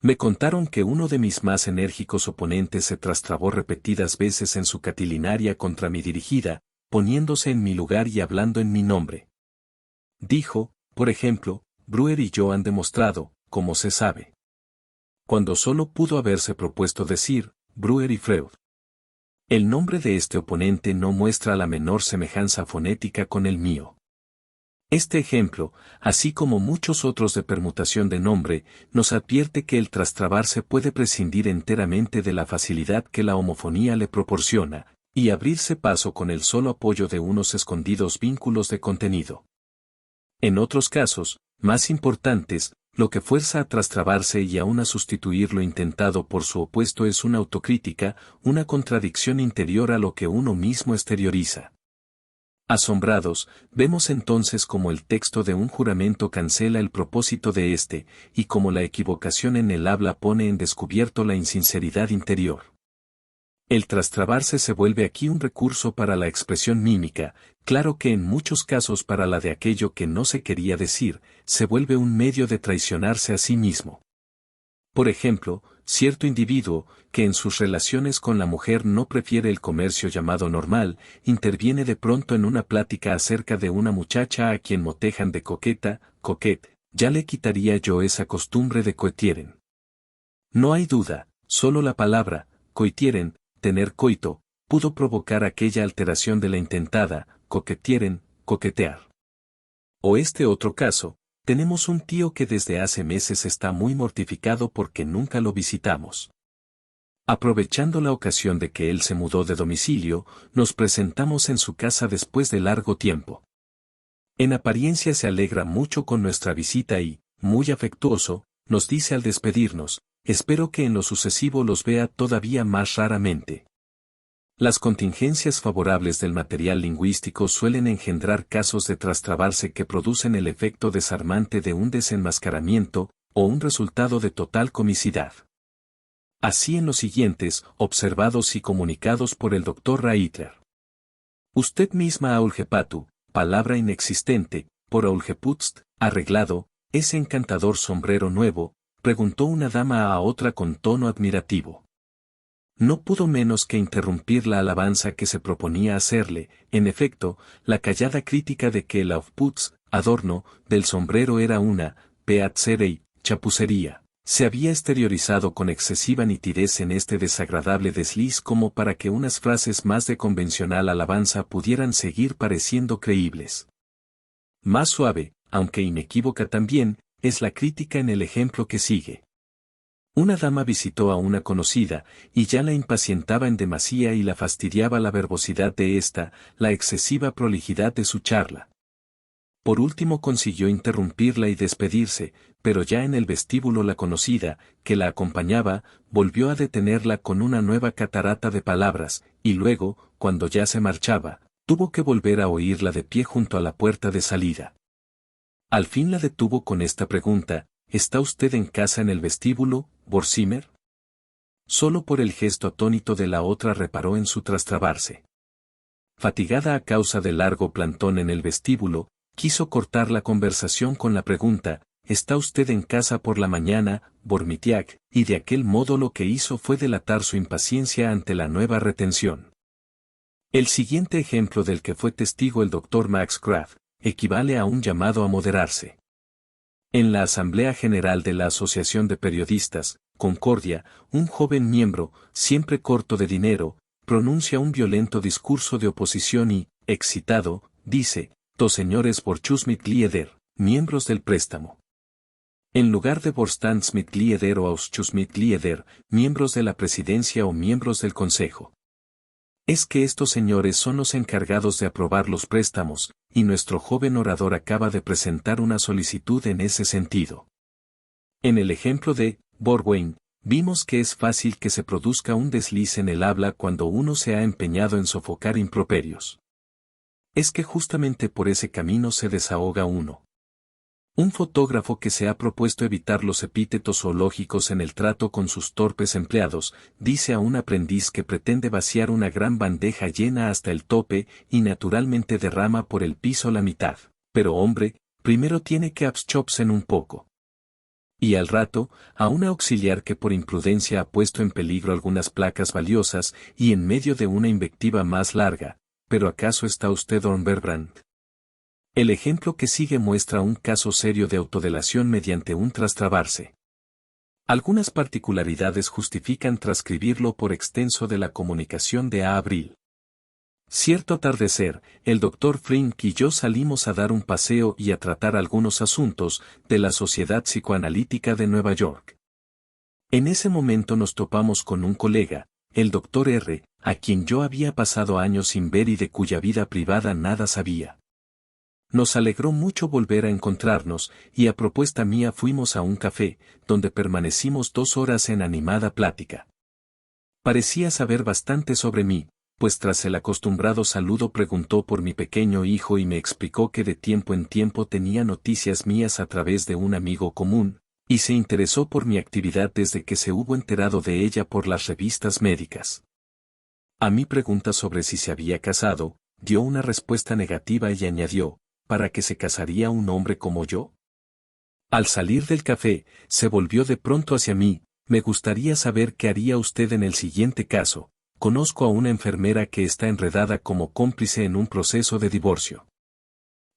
Me contaron que uno de mis más enérgicos oponentes se trastrabó repetidas veces en su catilinaria contra mi dirigida, poniéndose en mi lugar y hablando en mi nombre. Dijo, por ejemplo, Breuer y yo han demostrado, como se sabe. Cuando solo pudo haberse propuesto decir, Breuer y Freud. El nombre de este oponente no muestra la menor semejanza fonética con el mío. Este ejemplo, así como muchos otros de permutación de nombre, nos advierte que el trastrabarse puede prescindir enteramente de la facilidad que la homofonía le proporciona, y abrirse paso con el solo apoyo de unos escondidos vínculos de contenido. En otros casos, más importantes, lo que fuerza a trastrabarse y aún a sustituir lo intentado por su opuesto es una autocrítica, una contradicción interior a lo que uno mismo exterioriza. Asombrados, vemos entonces cómo el texto de un juramento cancela el propósito de éste, y cómo la equivocación en el habla pone en descubierto la insinceridad interior. El trastrabarse se vuelve aquí un recurso para la expresión mímica, claro que en muchos casos para la de aquello que no se quería decir, se vuelve un medio de traicionarse a sí mismo. Por ejemplo, cierto individuo, que en sus relaciones con la mujer no prefiere el comercio llamado normal, interviene de pronto en una plática acerca de una muchacha a quien motejan de coqueta, coquette, ya le quitaría yo esa costumbre de coitieren. No hay duda, solo la palabra, coitieren, tener coito, pudo provocar aquella alteración de la intentada, coquetieren, coquetear. O este otro caso, tenemos un tío que desde hace meses está muy mortificado porque nunca lo visitamos. Aprovechando la ocasión de que él se mudó de domicilio, nos presentamos en su casa después de largo tiempo. En apariencia se alegra mucho con nuestra visita y, muy afectuoso, nos dice al despedirnos, espero que en lo sucesivo los vea todavía más raramente. Las contingencias favorables del material lingüístico suelen engendrar casos de trastrabarse que producen el efecto desarmante de un desenmascaramiento, o un resultado de total comicidad. Así en los siguientes, observados y comunicados por el Dr. Reitler. Usted misma aulgepatu, palabra inexistente, por aulgeputst, arreglado, ese encantador sombrero nuevo, preguntó una dama a otra con tono admirativo. No pudo menos que interrumpir la alabanza que se proponía hacerle, en efecto, la callada crítica de que el Aufputz, adorno, del sombrero era una, peatzerei, chapucería, Se había exteriorizado con excesiva nitidez en este desagradable desliz como para que unas frases más de convencional alabanza pudieran seguir pareciendo creíbles. Más suave, aunque inequívoca también, es la crítica en el ejemplo que sigue. Una dama visitó a una conocida, y ya la impacientaba en demasía y la fastidiaba la verbosidad de ésta, la excesiva prolijidad de su charla. Por último consiguió interrumpirla y despedirse, pero ya en el vestíbulo la conocida, que la acompañaba, volvió a detenerla con una nueva catarata de palabras, y luego, cuando ya se marchaba, tuvo que volver a oírla de pie junto a la puerta de salida. Al fin la detuvo con esta pregunta: ¿está usted en casa en el vestíbulo, Vorsimer? Solo por el gesto atónito de la otra reparó en su trastrabarse. Fatigada a causa del largo plantón en el vestíbulo, quiso cortar la conversación con la pregunta: ¿está usted en casa por la mañana, Vormitiak? Y de aquel modo lo que hizo fue delatar su impaciencia ante la nueva retención. El siguiente ejemplo del que fue testigo el Dr. Max Graf, equivale a un llamado a moderarse. En la Asamblea General de la Asociación de Periodistas, Concordia, un joven miembro, siempre corto de dinero, pronuncia un violento discurso de oposición y, excitado, dice: «To señores Vorstandsmitglieder, miembros del préstamo». En lugar de Vorstandsmitglieder o Ausschussmitglieder, miembros de la presidencia o miembros del consejo. Es que estos señores son los encargados de aprobar los préstamos, y nuestro joven orador acaba de presentar una solicitud en ese sentido. En el ejemplo de Borwein, vimos que es fácil que se produzca un desliz en el habla cuando uno se ha empeñado en sofocar improperios. Es que justamente por ese camino se desahoga uno. Un fotógrafo que se ha propuesto evitar los epítetos zoológicos en el trato con sus torpes empleados, dice a un aprendiz que pretende vaciar una gran bandeja llena hasta el tope y naturalmente derrama por el piso la mitad. Pero hombre, primero tiene que abschopsen un poco. Y al rato, a una auxiliar que por imprudencia ha puesto en peligro algunas placas valiosas y en medio de una invectiva más larga: ¿pero acaso está usted Ornberbrand? El ejemplo que sigue muestra un caso serio de autodelación mediante un trastrabarse. Algunas particularidades justifican transcribirlo por extenso de la comunicación de abril. Cierto atardecer, el Dr. Frink y yo salimos a dar un paseo y a tratar algunos asuntos de la Sociedad Psicoanalítica de Nueva York. En ese momento nos topamos con un colega, el Dr. R., a quien yo había pasado años sin ver y de cuya vida privada nada sabía. Nos alegró mucho volver a encontrarnos, y a propuesta mía fuimos a un café, donde permanecimos 2 horas en animada plática. Parecía saber bastante sobre mí, pues tras el acostumbrado saludo preguntó por mi pequeño hijo y me explicó que de tiempo en tiempo tenía noticias mías a través de un amigo común, y se interesó por mi actividad desde que se hubo enterado de ella por las revistas médicas. A mi pregunta sobre si se había casado, dio una respuesta negativa y añadió: ¿para qué se casaría un hombre como yo? Al salir del café, se volvió de pronto hacia mí: me gustaría saber qué haría usted en el siguiente caso. Conozco a una enfermera que está enredada como cómplice en un proceso de divorcio.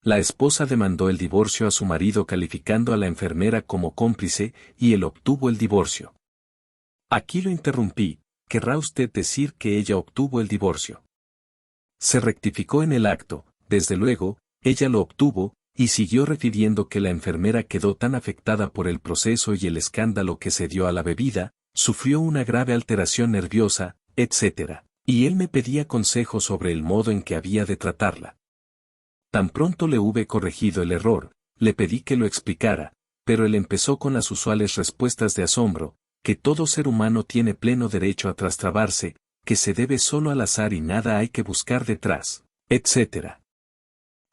La esposa demandó el divorcio a su marido calificando a la enfermera como cómplice, y él obtuvo el divorcio. Aquí lo interrumpí: ¿querrá usted decir que ella obtuvo el divorcio? Se rectificó en el acto: desde luego, ella lo obtuvo, y siguió refiriendo que la enfermera quedó tan afectada por el proceso y el escándalo que se dio a la bebida, sufrió una grave alteración nerviosa, etc. Y él me pedía consejo sobre el modo en que había de tratarla. Tan pronto le hube corregido el error, le pedí que lo explicara, pero él empezó con las usuales respuestas de asombro: que todo ser humano tiene pleno derecho a trastrabarse, que se debe solo al azar y nada hay que buscar detrás, etc.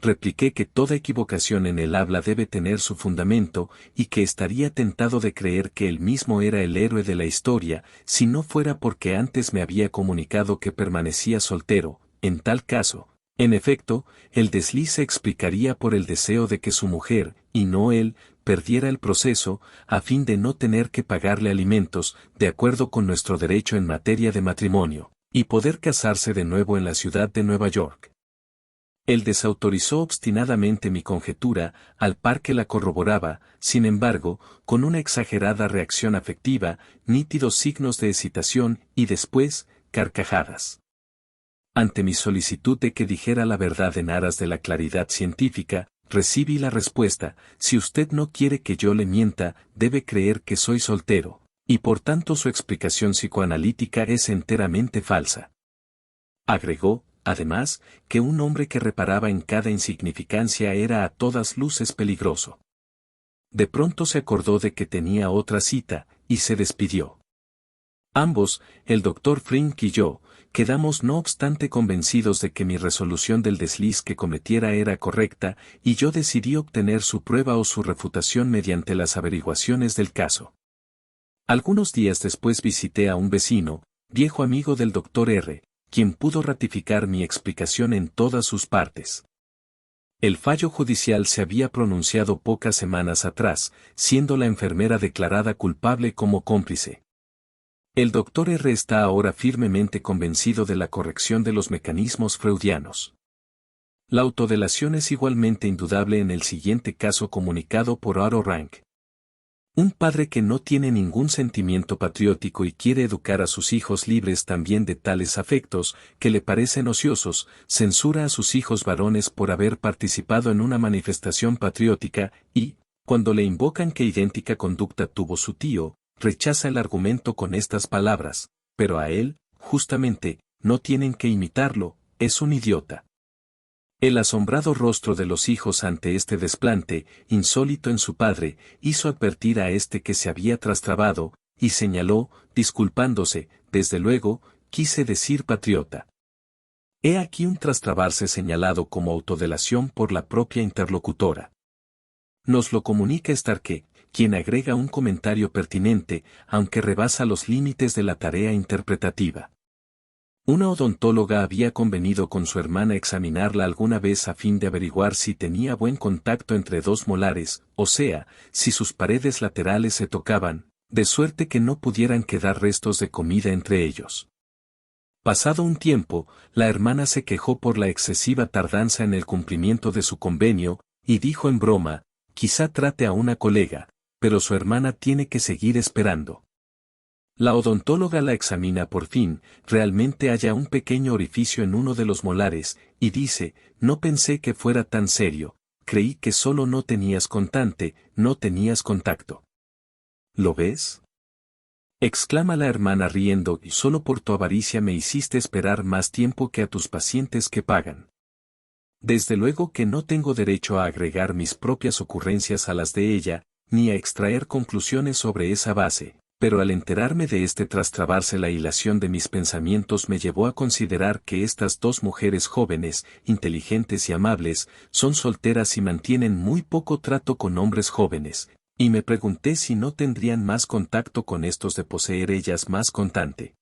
Repliqué que toda equivocación en el habla debe tener su fundamento, y que estaría tentado de creer que él mismo era el héroe de la historia, si no fuera porque antes me había comunicado que permanecía soltero. En tal caso, en efecto, el desliz se explicaría por el deseo de que su mujer, y no él, perdiera el proceso, a fin de no tener que pagarle alimentos, de acuerdo con nuestro derecho en materia de matrimonio, y poder casarse de nuevo en la ciudad de Nueva York. Él desautorizó obstinadamente mi conjetura, al par que la corroboraba, sin embargo, con una exagerada reacción afectiva, nítidos signos de excitación y después, carcajadas. Ante mi solicitud de que dijera la verdad en aras de la claridad científica, recibí la respuesta: si usted no quiere que yo le mienta, debe creer que soy soltero, y por tanto su explicación psicoanalítica es enteramente falsa. Agregó, además, que un hombre que reparaba en cada insignificancia era a todas luces peligroso. De pronto se acordó de que tenía otra cita, y se despidió. Ambos, el doctor Frink y yo, quedamos no obstante convencidos de que mi resolución del desliz que cometiera era correcta, y yo decidí obtener su prueba o su refutación mediante las averiguaciones del caso. Algunos días después visité a un vecino, viejo amigo del doctor R., quien pudo ratificar mi explicación en todas sus partes. El fallo judicial se había pronunciado pocas semanas atrás, siendo la enfermera declarada culpable como cómplice. El doctor R. está ahora firmemente convencido de la corrección de los mecanismos freudianos. La autodelación es igualmente indudable en el siguiente caso comunicado por Otto Rank. Un padre que no tiene ningún sentimiento patriótico y quiere educar a sus hijos libres también de tales afectos, que le parecen ociosos, censura a sus hijos varones por haber participado en una manifestación patriótica, y, cuando le invocan qué idéntica conducta tuvo su tío, rechaza el argumento con estas palabras: pero a él, justamente, no tienen que imitarlo, es un idiota. El asombrado rostro de los hijos ante este desplante, insólito en su padre, hizo advertir a este que se había trastrabado, y señaló, disculpándose: desde luego, quise decir patriota. He aquí un trastrabarse señalado como autodelación por la propia interlocutora. Nos lo comunica Starke, quien agrega un comentario pertinente, aunque rebasa los límites de la tarea interpretativa. Una odontóloga había convenido con su hermana examinarla alguna vez a fin de averiguar si tenía buen contacto entre dos molares, o sea, si sus paredes laterales se tocaban, de suerte que no pudieran quedar restos de comida entre ellos. Pasado un tiempo, la hermana se quejó por la excesiva tardanza en el cumplimiento de su convenio, y dijo en broma: quizá trate a una colega, pero su hermana tiene que seguir esperando. La odontóloga la examina por fin, realmente halla un pequeño orificio en uno de los molares, y dice: no pensé que fuera tan serio, creí que solo no tenías no tenías contacto. ¿Lo ves?, exclama la hermana riendo, y solo por tu avaricia me hiciste esperar más tiempo que a tus pacientes que pagan. Desde luego que no tengo derecho a agregar mis propias ocurrencias a las de ella, ni a extraer conclusiones sobre esa base. Pero al enterarme de este trastrabarse, la hilación de mis pensamientos me llevó a considerar que estas dos mujeres jóvenes, inteligentes y amables, son solteras y mantienen muy poco trato con hombres jóvenes, y me pregunté si no tendrían más contacto con estos de poseer ellas más constante.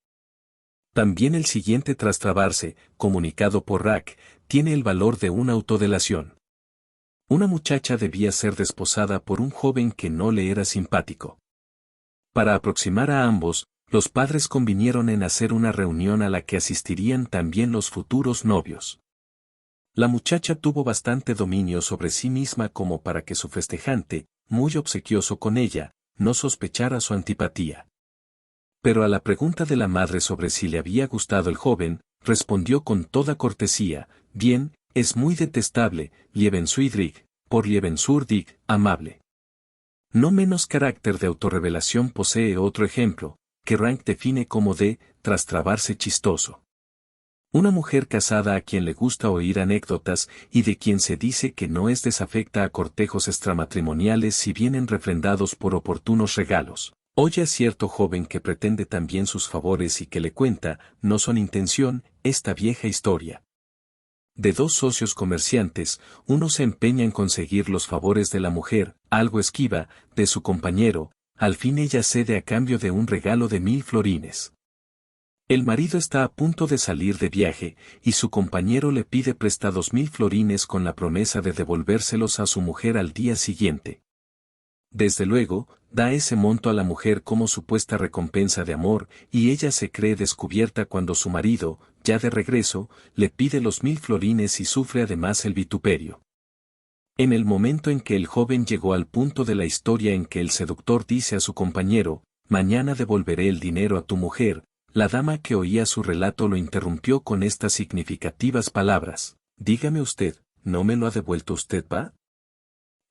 También el siguiente trastrabarse, comunicado por Rack, tiene el valor de una autodelación. Una muchacha debía ser desposada por un joven que no le era simpático. Para aproximar a ambos, los padres convinieron en hacer una reunión a la que asistirían también los futuros novios. La muchacha tuvo bastante dominio sobre sí misma como para que su festejante, muy obsequioso con ella, no sospechara su antipatía. Pero a la pregunta de la madre sobre si le había gustado el joven, respondió con toda cortesía: bien, es muy detestable, liebenswürdig, por liebenswürdig, amable. No menos carácter de autorrevelación posee otro ejemplo, que Rank define como de trastrabarse chistoso. Una mujer casada a quien le gusta oír anécdotas y de quien se dice que no es desafecta a cortejos extramatrimoniales si vienen refrendados por oportunos regalos, oye a cierto joven que pretende también sus favores y que le cuenta, no son intención, esta vieja historia. De dos socios comerciantes, uno se empeña en conseguir los favores de la mujer, algo esquiva, de su compañero, al fin ella cede a cambio de un regalo de 1000 florines. El marido está a punto de salir de viaje, y su compañero le pide prestados 1000 florines con la promesa de devolvérselos a su mujer al día siguiente. Desde luego, da ese monto a la mujer como supuesta recompensa de amor, y ella se cree descubierta cuando su marido, ya de regreso, le pide los 1000 florines y sufre además el vituperio. En el momento en que el joven llegó al punto de la historia en que el seductor dice a su compañero, mañana devolveré el dinero a tu mujer, la dama que oía su relato lo interrumpió con estas significativas palabras, dígame usted, ¿no me lo ha devuelto usted, va?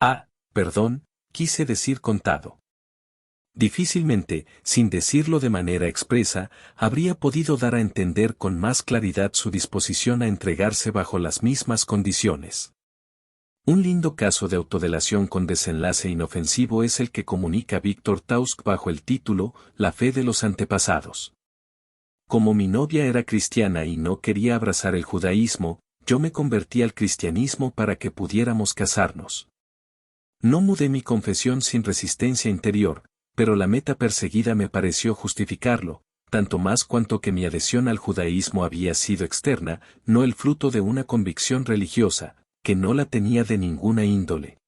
Ah, perdón, quise decir contado. Difícilmente, sin decirlo de manera expresa, habría podido dar a entender con más claridad su disposición a entregarse bajo las mismas condiciones. Un lindo caso de autodelación con desenlace inofensivo es el que comunica Víctor Tausk bajo el título La fe de los antepasados. Como mi novia era cristiana y no quería abrazar el judaísmo, yo me convertí al cristianismo para que pudiéramos casarnos. No mudé mi confesión sin resistencia interior, pero la meta perseguida me pareció justificarlo, tanto más cuanto que mi adhesión al judaísmo había sido externa, no el fruto de una convicción religiosa, que no la tenía de ninguna índole.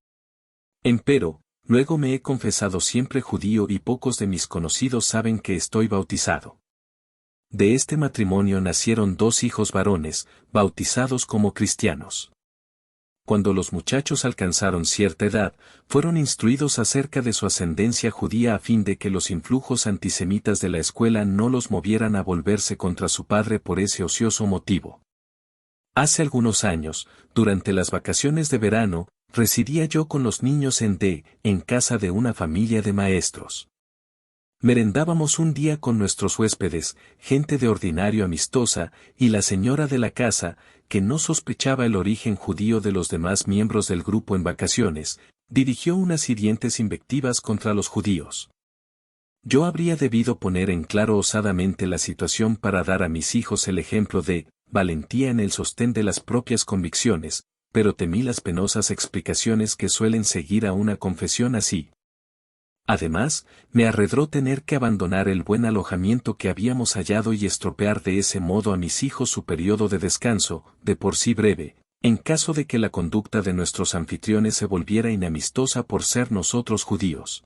Empero, luego me he confesado siempre judío y pocos de mis conocidos saben que estoy bautizado. De este matrimonio nacieron 2 hijos varones, bautizados como cristianos. Cuando los muchachos alcanzaron cierta edad, fueron instruidos acerca de su ascendencia judía a fin de que los influjos antisemitas de la escuela no los movieran a volverse contra su padre por ese ocioso motivo. Hace algunos años, durante las vacaciones de verano, residía yo con los niños en casa de una familia de maestros. Merendábamos un día con nuestros huéspedes, gente de ordinario amistosa, y la señora de la casa, que no sospechaba el origen judío de los demás miembros del grupo en vacaciones, dirigió unas hirientes invectivas contra los judíos. Yo habría debido poner en claro osadamente la situación para dar a mis hijos el ejemplo de valentía en el sostén de las propias convicciones, pero temí las penosas explicaciones que suelen seguir a una confesión así. Además, me arredró tener que abandonar el buen alojamiento que habíamos hallado y estropear de ese modo a mis hijos su periodo de descanso, de por sí breve, en caso de que la conducta de nuestros anfitriones se volviera inamistosa por ser nosotros judíos.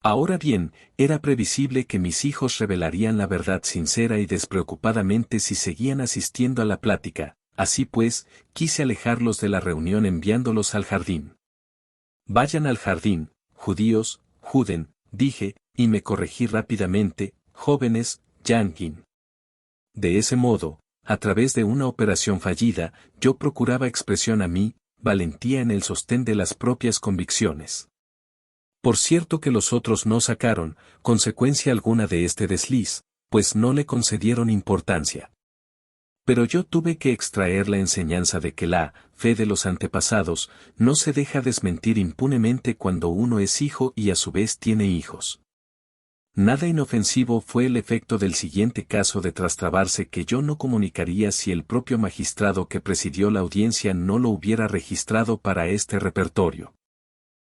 Ahora bien, era previsible que mis hijos revelarían la verdad sincera y despreocupadamente si seguían asistiendo a la plática, así pues, quise alejarlos de la reunión enviándolos al jardín. Vayan al jardín, judíos, Juden, dije, y me corregí rápidamente, jóvenes, Yankin. De ese modo, a través de una operación fallida, yo procuraba expresión a mí, valentía en el sostén de las propias convicciones. Por cierto que los otros no sacaron consecuencia alguna de este desliz, pues no le concedieron importancia. Pero yo tuve que extraer la enseñanza de que la fe de los antepasados no se deja desmentir impunemente cuando uno es hijo y a su vez tiene hijos. Nada inofensivo fue el efecto del siguiente caso de trastrabarse que yo no comunicaría si el propio magistrado que presidió la audiencia no lo hubiera registrado para este repertorio.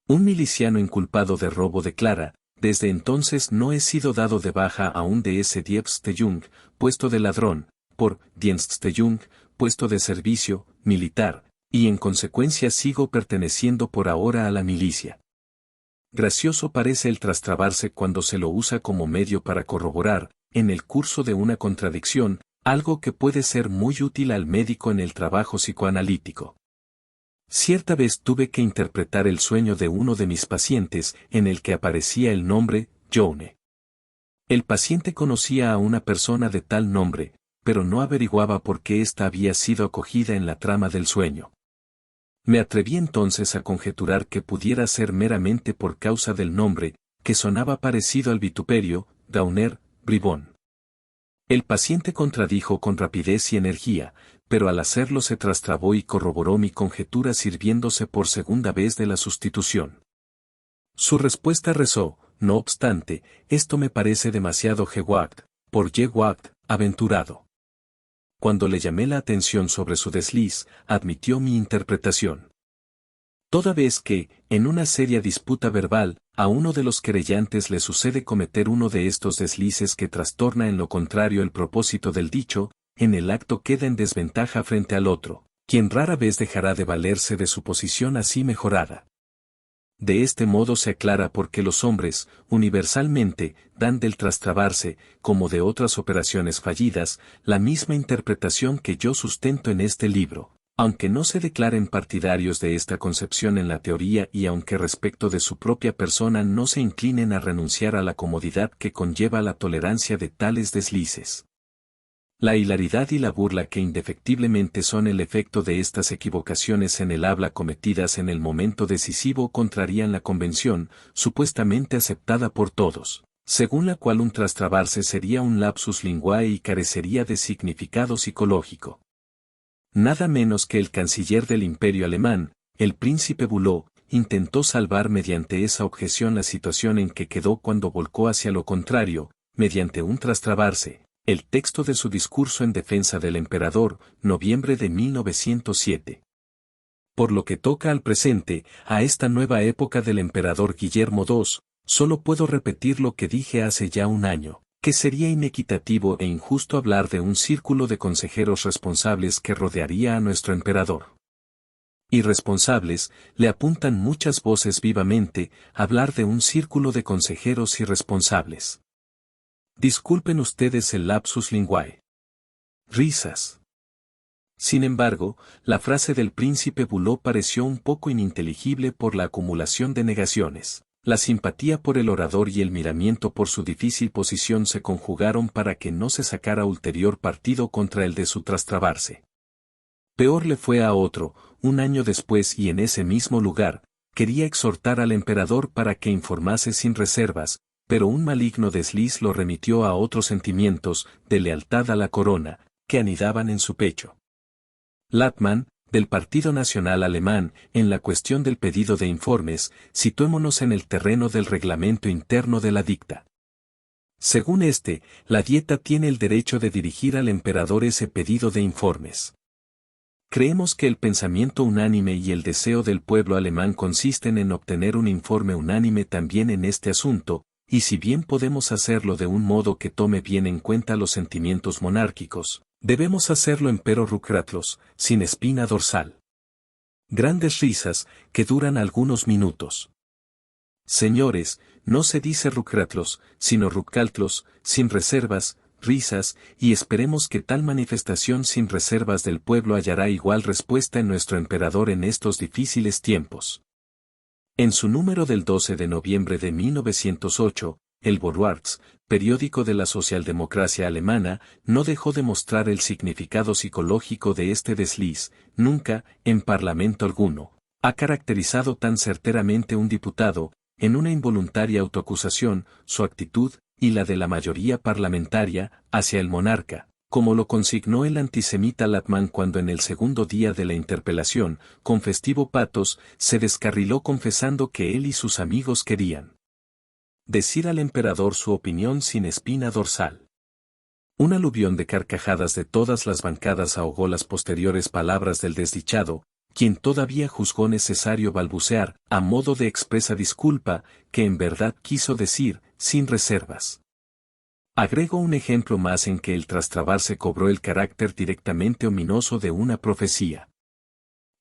Un miliciano inculpado de robo declara, desde entonces no he sido dado de baja aún de ese Dienststellung, puesto de ladrón, por Dienststellung, puesto de servicio, militar, y en consecuencia sigo perteneciendo por ahora a la milicia. Gracioso parece el trastrabarse cuando se lo usa como medio para corroborar, en el curso de una contradicción, algo que puede ser muy útil al médico en el trabajo psicoanalítico. Cierta vez tuve que interpretar el sueño de uno de mis pacientes, en el que aparecía el nombre, Joune. El paciente conocía a una persona de tal nombre, pero no averiguaba por qué ésta había sido acogida en la trama del sueño. Me atreví entonces a conjeturar que pudiera ser meramente por causa del nombre, que sonaba parecido al vituperio, Gauner, bribón. El paciente contradijo con rapidez y energía, pero al hacerlo se trastrabó y corroboró mi conjetura sirviéndose por segunda vez de la sustitución. Su respuesta rezó, no obstante, esto me parece demasiado gewagt, por gewagt, aventurado. Cuando le llamé la atención sobre su desliz, admitió mi interpretación. Toda vez que, en una seria disputa verbal, a uno de los querellantes le sucede cometer uno de estos deslices que trastorna en lo contrario el propósito del dicho, en el acto queda en desventaja frente al otro, quien rara vez dejará de valerse de su posición así mejorada. De este modo se aclara por qué los hombres, universalmente, dan del trastrabarse, como de otras operaciones fallidas, la misma interpretación que yo sustento en este libro, aunque no se declaren partidarios de esta concepción en la teoría y aunque respecto de su propia persona no se inclinen a renunciar a la comodidad que conlleva la tolerancia de tales deslices. La hilaridad y la burla que indefectiblemente son el efecto de estas equivocaciones en el habla cometidas en el momento decisivo contrarían la convención, supuestamente aceptada por todos, según la cual un trastrabarse sería un lapsus linguae y carecería de significado psicológico. Nada menos que el canciller del Imperio alemán, el príncipe Bülow, intentó salvar mediante esa objeción la situación en que quedó cuando volcó hacia lo contrario, mediante un trastrabarse. El texto de su discurso en defensa del emperador, noviembre de 1907. Por lo que toca al presente, a esta nueva época del emperador Guillermo II, solo puedo repetir lo que dije hace ya un año, que sería inequitativo e injusto hablar de un círculo de consejeros responsables que rodearía a nuestro emperador. Irresponsables, le apuntan muchas voces vivamente, hablar de un círculo de consejeros irresponsables. Disculpen ustedes el lapsus linguae. Risas. Sin embargo, la frase del príncipe Bülow pareció un poco ininteligible por la acumulación de negaciones. La simpatía por el orador y el miramiento por su difícil posición se conjugaron para que no se sacara ulterior partido contra el de su trastrabarse. Peor le fue a otro, un año después y en ese mismo lugar, quería exhortar al emperador para que informase sin reservas, pero un maligno desliz lo remitió a otros sentimientos, de lealtad a la corona, que anidaban en su pecho. Latman, del Partido Nacional Alemán, en la cuestión del pedido de informes, situémonos en el terreno del reglamento interno de la dicta. Según este, la Dieta tiene el derecho de dirigir al emperador ese pedido de informes. Creemos que el pensamiento unánime y el deseo del pueblo alemán consisten en obtener un informe unánime también en este asunto, y si bien podemos hacerlo de un modo que tome bien en cuenta los sentimientos monárquicos, debemos hacerlo empero rucratlos, sin espina dorsal. Grandes risas, que duran algunos minutos. Señores, no se dice rucratlos, sino rucaltlos, sin reservas, risas, y esperemos que tal manifestación sin reservas del pueblo hallará igual respuesta en nuestro emperador en estos difíciles tiempos. En su número del 12 de noviembre de 1908, el Vorwärts, periódico de la socialdemocracia alemana, no dejó de mostrar el significado psicológico de este desliz. Nunca, en parlamento alguno, ha caracterizado tan certeramente un diputado, en una involuntaria autoacusación, su actitud, y la de la mayoría parlamentaria, hacia el monarca, como lo consignó el antisemita Latman cuando en el segundo día de la interpelación, con festivo patos, se descarriló confesando que él y sus amigos querían decir al emperador su opinión sin espina dorsal. Un aluvión de carcajadas de todas las bancadas ahogó las posteriores palabras del desdichado, quien todavía juzgó necesario balbucear, a modo de expresa disculpa, que en verdad quiso decir, sin reservas. Agrego un ejemplo más en que el trastrabarse cobró el carácter directamente ominoso de una profecía.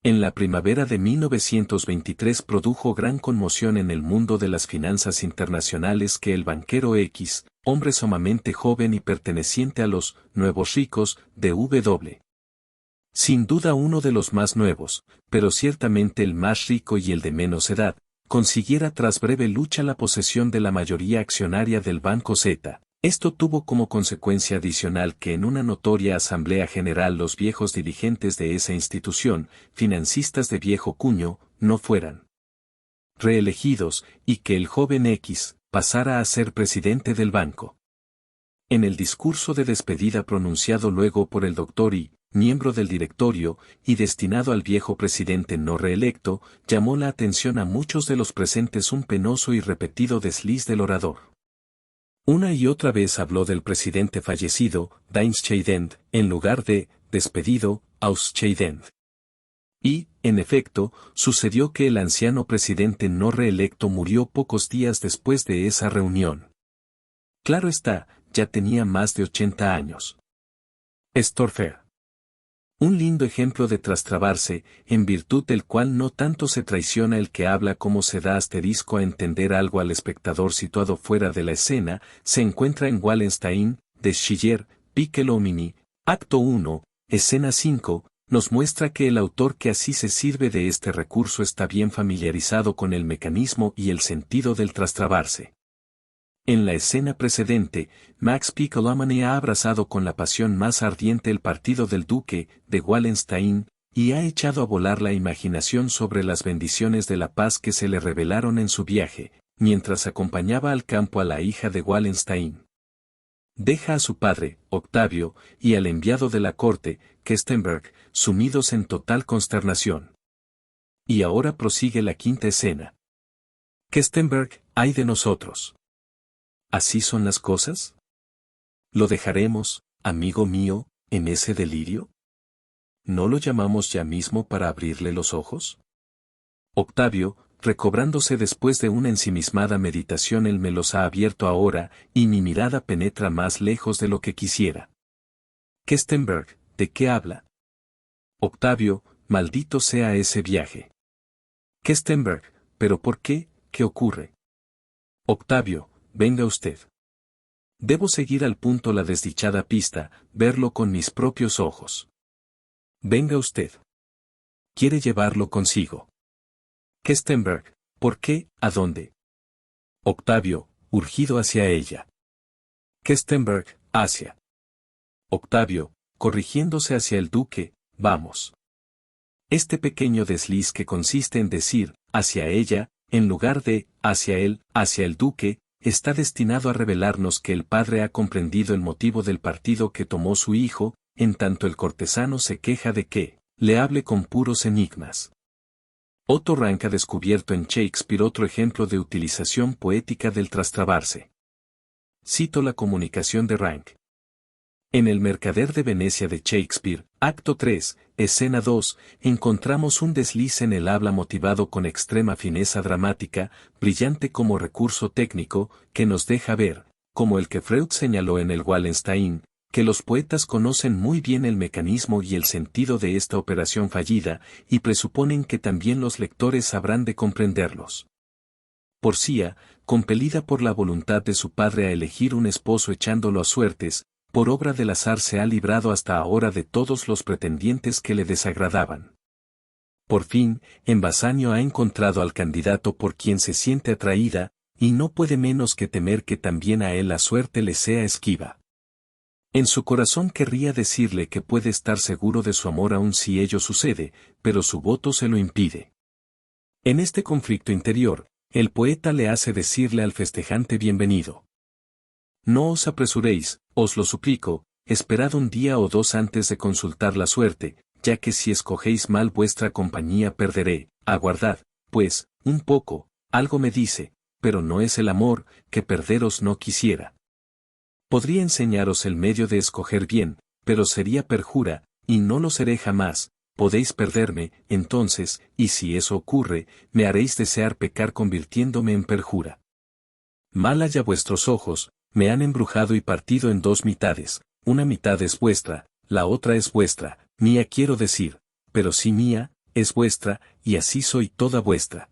En la primavera de 1923 produjo gran conmoción en el mundo de las finanzas internacionales que el banquero X, hombre sumamente joven y perteneciente a los nuevos ricos de W. Sin duda uno de los más nuevos, pero ciertamente el más rico y el de menos edad, consiguiera tras breve lucha la posesión de la mayoría accionaria del Banco Z. Esto tuvo como consecuencia adicional que en una notoria asamblea general los viejos dirigentes de esa institución, financistas de viejo cuño, no fueran reelegidos, y que el joven X pasara a ser presidente del banco. En el discurso de despedida pronunciado luego por el Dr. Y, miembro del directorio, y destinado al viejo presidente no reelecto, llamó la atención a muchos de los presentes un penoso y repetido desliz del orador. Una y otra vez habló del presidente fallecido, Dienstscheidend, en lugar de, despedido, Ausscheidend. Y, en efecto, sucedió que el anciano presidente no reelecto murió pocos días después de esa reunión. Claro está, ya tenía más de 80 años. Storfer. Un lindo ejemplo de trastrabarse, en virtud del cual no tanto se traiciona el que habla como se da asterisco a entender algo al espectador situado fuera de la escena, se encuentra en Wallenstein, de Schiller, Piccolomini, Acto 1, Escena 5, nos muestra que el autor que así se sirve de este recurso está bien familiarizado con el mecanismo y el sentido del trastrabarse. En la escena precedente, Max Piccolomini ha abrazado con la pasión más ardiente el partido del duque de Wallenstein, y ha echado a volar la imaginación sobre las bendiciones de la paz que se le revelaron en su viaje, mientras acompañaba al campo a la hija de Wallenstein. Deja a su padre, Octavio, y al enviado de la corte, Kestenberg, sumidos en total consternación. Y ahora prosigue la quinta escena. Kestenberg, ay de nosotros. ¿Así son las cosas? ¿Lo dejaremos, amigo mío, en ese delirio? ¿No lo llamamos ya mismo para abrirle los ojos? Octavio, recobrándose después de una ensimismada meditación, él me los ha abierto ahora, y mi mirada penetra más lejos de lo que quisiera. Kestenberg, ¿de qué habla? Octavio, maldito sea ese viaje. Kestenberg, ¿pero por qué? ¿Qué ocurre? Octavio, venga usted. Debo seguir al punto la desdichada pista, verlo con mis propios ojos. Venga usted. Quiere llevarlo consigo. Kestenberg, ¿por qué? ¿A dónde? Octavio, urgido hacia ella. Kestenberg, hacia. Octavio, corrigiéndose hacia el duque, vamos. Este pequeño desliz que consiste en decir, hacia ella, en lugar de, hacia él, hacia el duque, está destinado a revelarnos que el padre ha comprendido el motivo del partido que tomó su hijo, en tanto el cortesano se queja de que le hable con puros enigmas. Otto Rank ha descubierto en Shakespeare otro ejemplo de utilización poética del trastrabarse. Cito la comunicación de Rank. En El mercader de Venecia de Shakespeare, acto 3, escena 2, encontramos un desliz en el habla motivado con extrema fineza dramática, brillante como recurso técnico, que nos deja ver, como el que Freud señaló en el Wallenstein, que los poetas conocen muy bien el mecanismo y el sentido de esta operación fallida, y presuponen que también los lectores habrán de comprenderlos. Porcia, compelida por la voluntad de su padre a elegir un esposo echándolo a suertes, por obra del azar se ha librado hasta ahora de todos los pretendientes que le desagradaban. Por fin, en Basanio ha encontrado al candidato por quien se siente atraída, y no puede menos que temer que también a él la suerte le sea esquiva. En su corazón querría decirle que puede estar seguro de su amor aun si ello sucede, pero su voto se lo impide. En este conflicto interior, el poeta le hace decirle al festejante bienvenido: no os apresuréis, os lo suplico, esperad un día o dos antes de consultar la suerte, ya que si escogéis mal vuestra compañía perderé, aguardad, pues, un poco, algo me dice, pero no es el amor, que perderos no quisiera. Podría enseñaros el medio de escoger bien, pero sería perjura, y no lo seré jamás, podéis perderme, entonces, y si eso ocurre, me haréis desear pecar convirtiéndome en perjura. Mal haya vuestros ojos, me han embrujado y partido en dos mitades, una mitad es vuestra, la otra es vuestra, mía quiero decir, pero si mía, es vuestra, y así soy toda vuestra.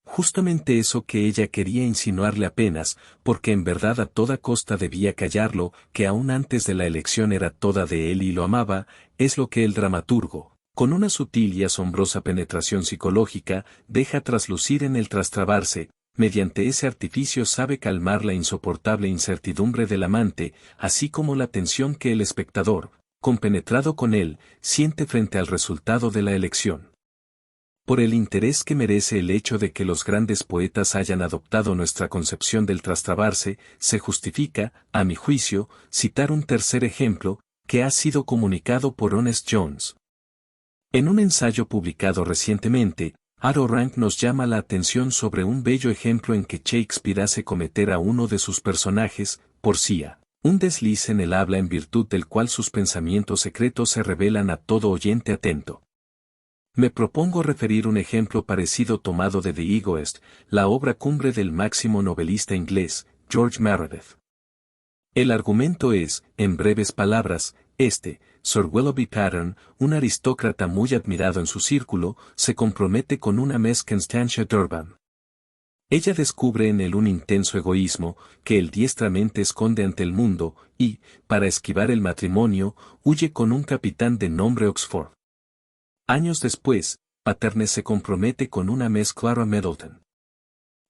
Justamente eso que ella quería insinuarle apenas, porque en verdad a toda costa debía callarlo, que aún antes de la elección era toda de él y lo amaba, es lo que el dramaturgo, con una sutil y asombrosa penetración psicológica, deja traslucir en el trastrabarse. Mediante ese artificio sabe calmar la insoportable incertidumbre del amante, así como la tensión que el espectador, compenetrado con él, siente frente al resultado de la elección. Por el interés que merece el hecho de que los grandes poetas hayan adoptado nuestra concepción del trastrabarse, se justifica, a mi juicio, citar un tercer ejemplo, que ha sido comunicado por Honest Jones. En un ensayo publicado recientemente, Otto Rank nos llama la atención sobre un bello ejemplo en que Shakespeare hace cometer a uno de sus personajes, Porcia, un desliz en el habla en virtud del cual sus pensamientos secretos se revelan a todo oyente atento. Me propongo referir un ejemplo parecido tomado de The Egoist, la obra cumbre del máximo novelista inglés, George Meredith. El argumento es, en breves palabras, Sir Willoughby Patterne, un aristócrata muy admirado en su círculo, se compromete con una Miss Constantia Durban. Ella descubre en él un intenso egoísmo, que él diestramente esconde ante el mundo, y, para esquivar el matrimonio, huye con un capitán de nombre Oxford. Años después, Patterne se compromete con una Miss Clara Middleton.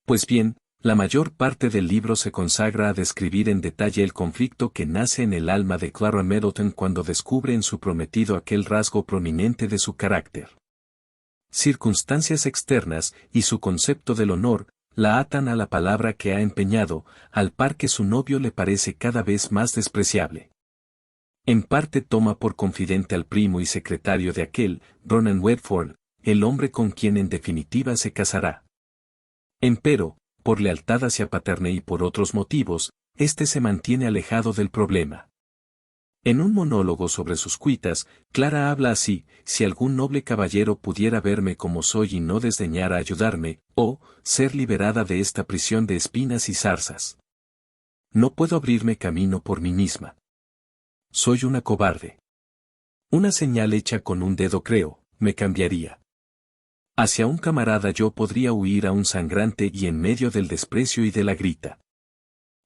Pues bien, la mayor parte del libro se consagra a describir en detalle el conflicto que nace en el alma de Clara Middleton cuando descubre en su prometido aquel rasgo prominente de su carácter. Circunstancias externas y su concepto del honor la atan a la palabra que ha empeñado, al par que su novio le parece cada vez más despreciable. En parte toma por confidente al primo y secretario de aquel, Ronan Wedford, el hombre con quien en definitiva se casará. Empero, por lealtad hacia Patterne y por otros motivos, éste se mantiene alejado del problema. En un monólogo sobre sus cuitas, Clara habla así: si algún noble caballero pudiera verme como soy y no desdeñara ayudarme, o ser liberada de esta prisión de espinas y zarzas. No puedo abrirme camino por mí misma. Soy una cobarde. Una señal hecha con un dedo creo, me cambiaría. Hacia un camarada yo podría huir a un sangrante y en medio del desprecio y de la grita.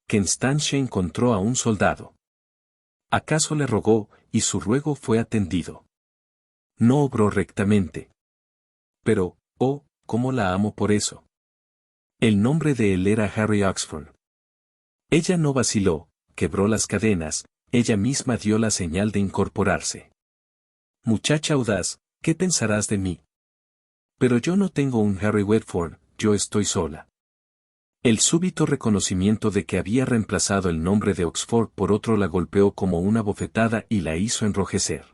Constantia encontró a un soldado. ¿Acaso le rogó, y su ruego fue atendido? No obró rectamente. Pero, oh, cómo la amo por eso. El nombre de él era Harry Oxford. Ella no vaciló, quebró las cadenas, ella misma dio la señal de incorporarse. Muchacha audaz, ¿qué pensarás de mí? Pero yo no tengo un Harry Wedford, yo estoy sola. El súbito reconocimiento de que había reemplazado el nombre de Oxford por otro la golpeó como una bofetada y la hizo enrojecer.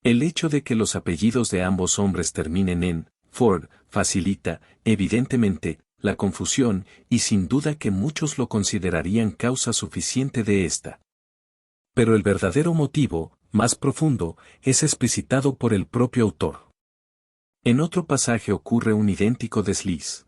El hecho de que los apellidos de ambos hombres terminen en Ford facilita, evidentemente, la confusión, y sin duda que muchos lo considerarían causa suficiente de esta. Pero el verdadero motivo, más profundo, es explicitado por el propio autor. En otro pasaje ocurre un idéntico desliz.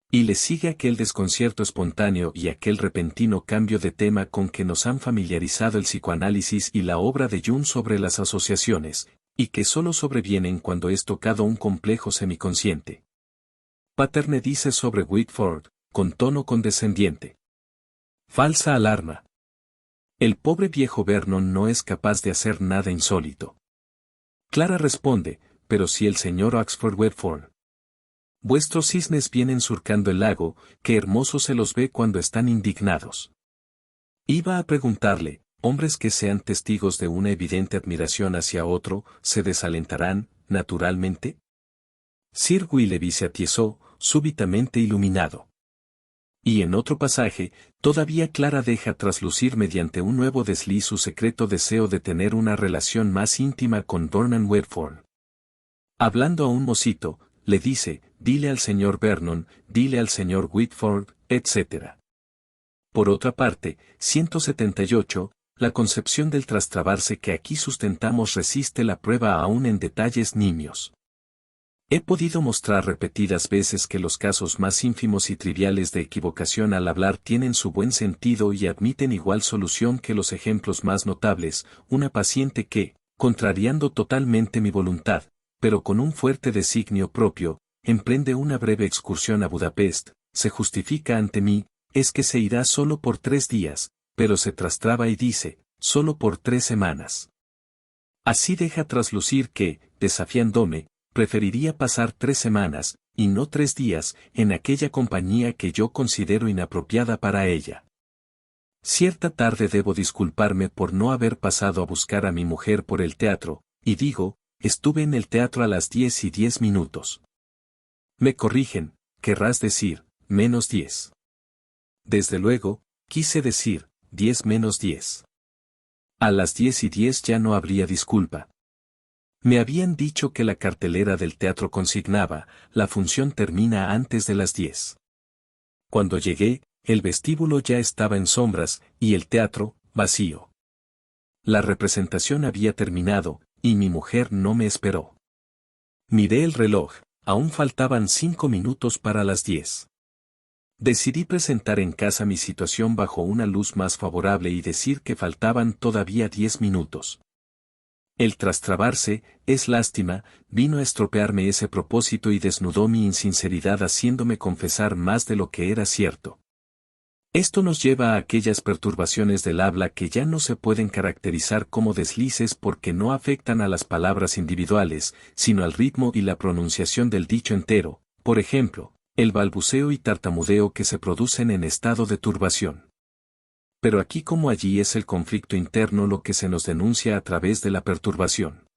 Y le sigue aquel desconcierto espontáneo y aquel repentino cambio de tema con que nos han familiarizado el psicoanálisis y la obra de Jung sobre las asociaciones, y que solo sobrevienen cuando es tocado un complejo semiconsciente. Patterne dice sobre Whitford, con tono condescendiente: falsa alarma. El pobre viejo Vernon no es capaz de hacer nada insólito. Clara responde: pero si el señor Oxford Whitford. Vuestros cisnes vienen surcando el lago, qué hermoso se los ve cuando están indignados. Iba a preguntarle: hombres que sean testigos de una evidente admiración hacia otro, ¿se desalentarán, naturalmente? Sir Willoughby se atiezó, súbitamente iluminado. Y en otro pasaje, todavía Clara deja traslucir mediante un nuevo desliz su secreto deseo de tener una relación más íntima con Ronan Wedford. Hablando a un mocito, le dice: dile al señor Vernon, dile al señor Whitford, etc. Por otra parte, 178, la concepción del trastrabarse que aquí sustentamos resiste la prueba aún en detalles nimios. He podido mostrar repetidas veces que los casos más ínfimos y triviales de equivocación al hablar tienen su buen sentido y admiten igual solución que los ejemplos más notables: una paciente que, contrariando totalmente mi voluntad, pero con un fuerte designio propio, emprende una breve excursión a Budapest, se justifica ante mí, es que se irá solo por 3 días, pero se trastraba y dice, solo por 3 semanas. Así deja traslucir que, desafiándome, preferiría pasar 3 semanas, y no 3 días, en aquella compañía que yo considero inapropiada para ella. Cierta tarde debo disculparme por no haber pasado a buscar a mi mujer por el teatro, y digo, estuve en el teatro a las 10:10. Me corrigen, querrás decir, -10. Desde luego, quise decir, 10:10. A las 10:10 ya no habría disculpa. Me habían dicho que la cartelera del teatro consignaba, la función termina antes de las 10. Cuando llegué, el vestíbulo ya estaba en sombras, y el teatro, vacío. La representación había terminado, y mi mujer no me esperó. Miré el reloj, aún faltaban 5 minutos para las 10. Decidí presentar en casa mi situación bajo una luz más favorable y decir que faltaban todavía 10 minutos. El trastrabarse, es lástima, vino a estropearme ese propósito y desnudó mi insinceridad haciéndome confesar más de lo que era cierto. Esto nos lleva a aquellas perturbaciones del habla que ya no se pueden caracterizar como deslices porque no afectan a las palabras individuales, sino al ritmo y la pronunciación del dicho entero, por ejemplo, el balbuceo y tartamudeo que se producen en estado de turbación. Pero aquí como allí es el conflicto interno lo que se nos denuncia a través de la perturbación.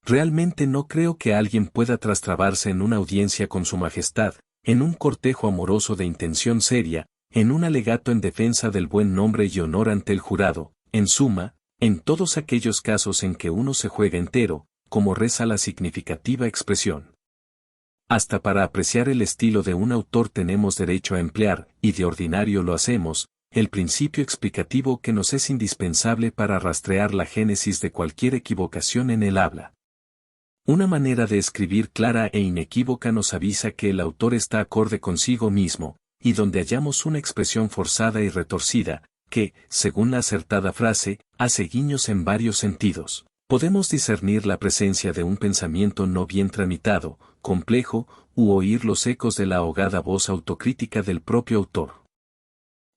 Realmente no creo que alguien pueda trastrabarse en una audiencia con su majestad, en un cortejo amoroso de intención seria, en un alegato en defensa del buen nombre y honor ante el jurado, en suma, en todos aquellos casos en que uno se juega entero, como reza la significativa expresión. Hasta para apreciar el estilo de un autor tenemos derecho a emplear, y de ordinario lo hacemos, el principio explicativo que nos es indispensable para rastrear la génesis de cualquier equivocación en el habla. Una manera de escribir clara e inequívoca nos avisa que el autor está acorde consigo mismo, y donde hallamos una expresión forzada y retorcida, que, según la acertada frase, hace guiños en varios sentidos, podemos discernir la presencia de un pensamiento no bien tramitado, complejo, u oír los ecos de la ahogada voz autocrítica del propio autor.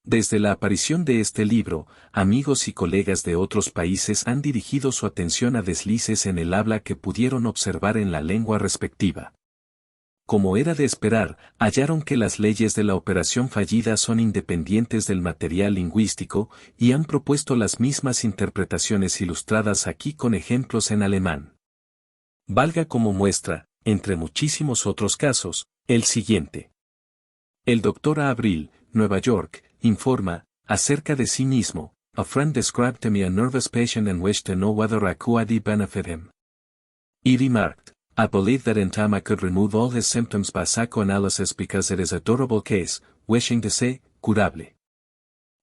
Desde la aparición de este libro, amigos y colegas de otros países han dirigido su atención a deslices en el habla que pudieron observar en la lengua respectiva. Como era de esperar, hallaron que las leyes de la operación fallida son independientes del material lingüístico y han propuesto las mismas interpretaciones ilustradas aquí con ejemplos en alemán. Valga como muestra, entre muchísimos otros casos, el siguiente. El Dr. Abril, Nueva York, informa, acerca de sí mismo, a friend described to me a nervous patient and wished to know whether I could benefit him. He remarked, I believe that in time I could remove all his symptoms by psychoanalysis because it is a durable case, wishing to say, curable.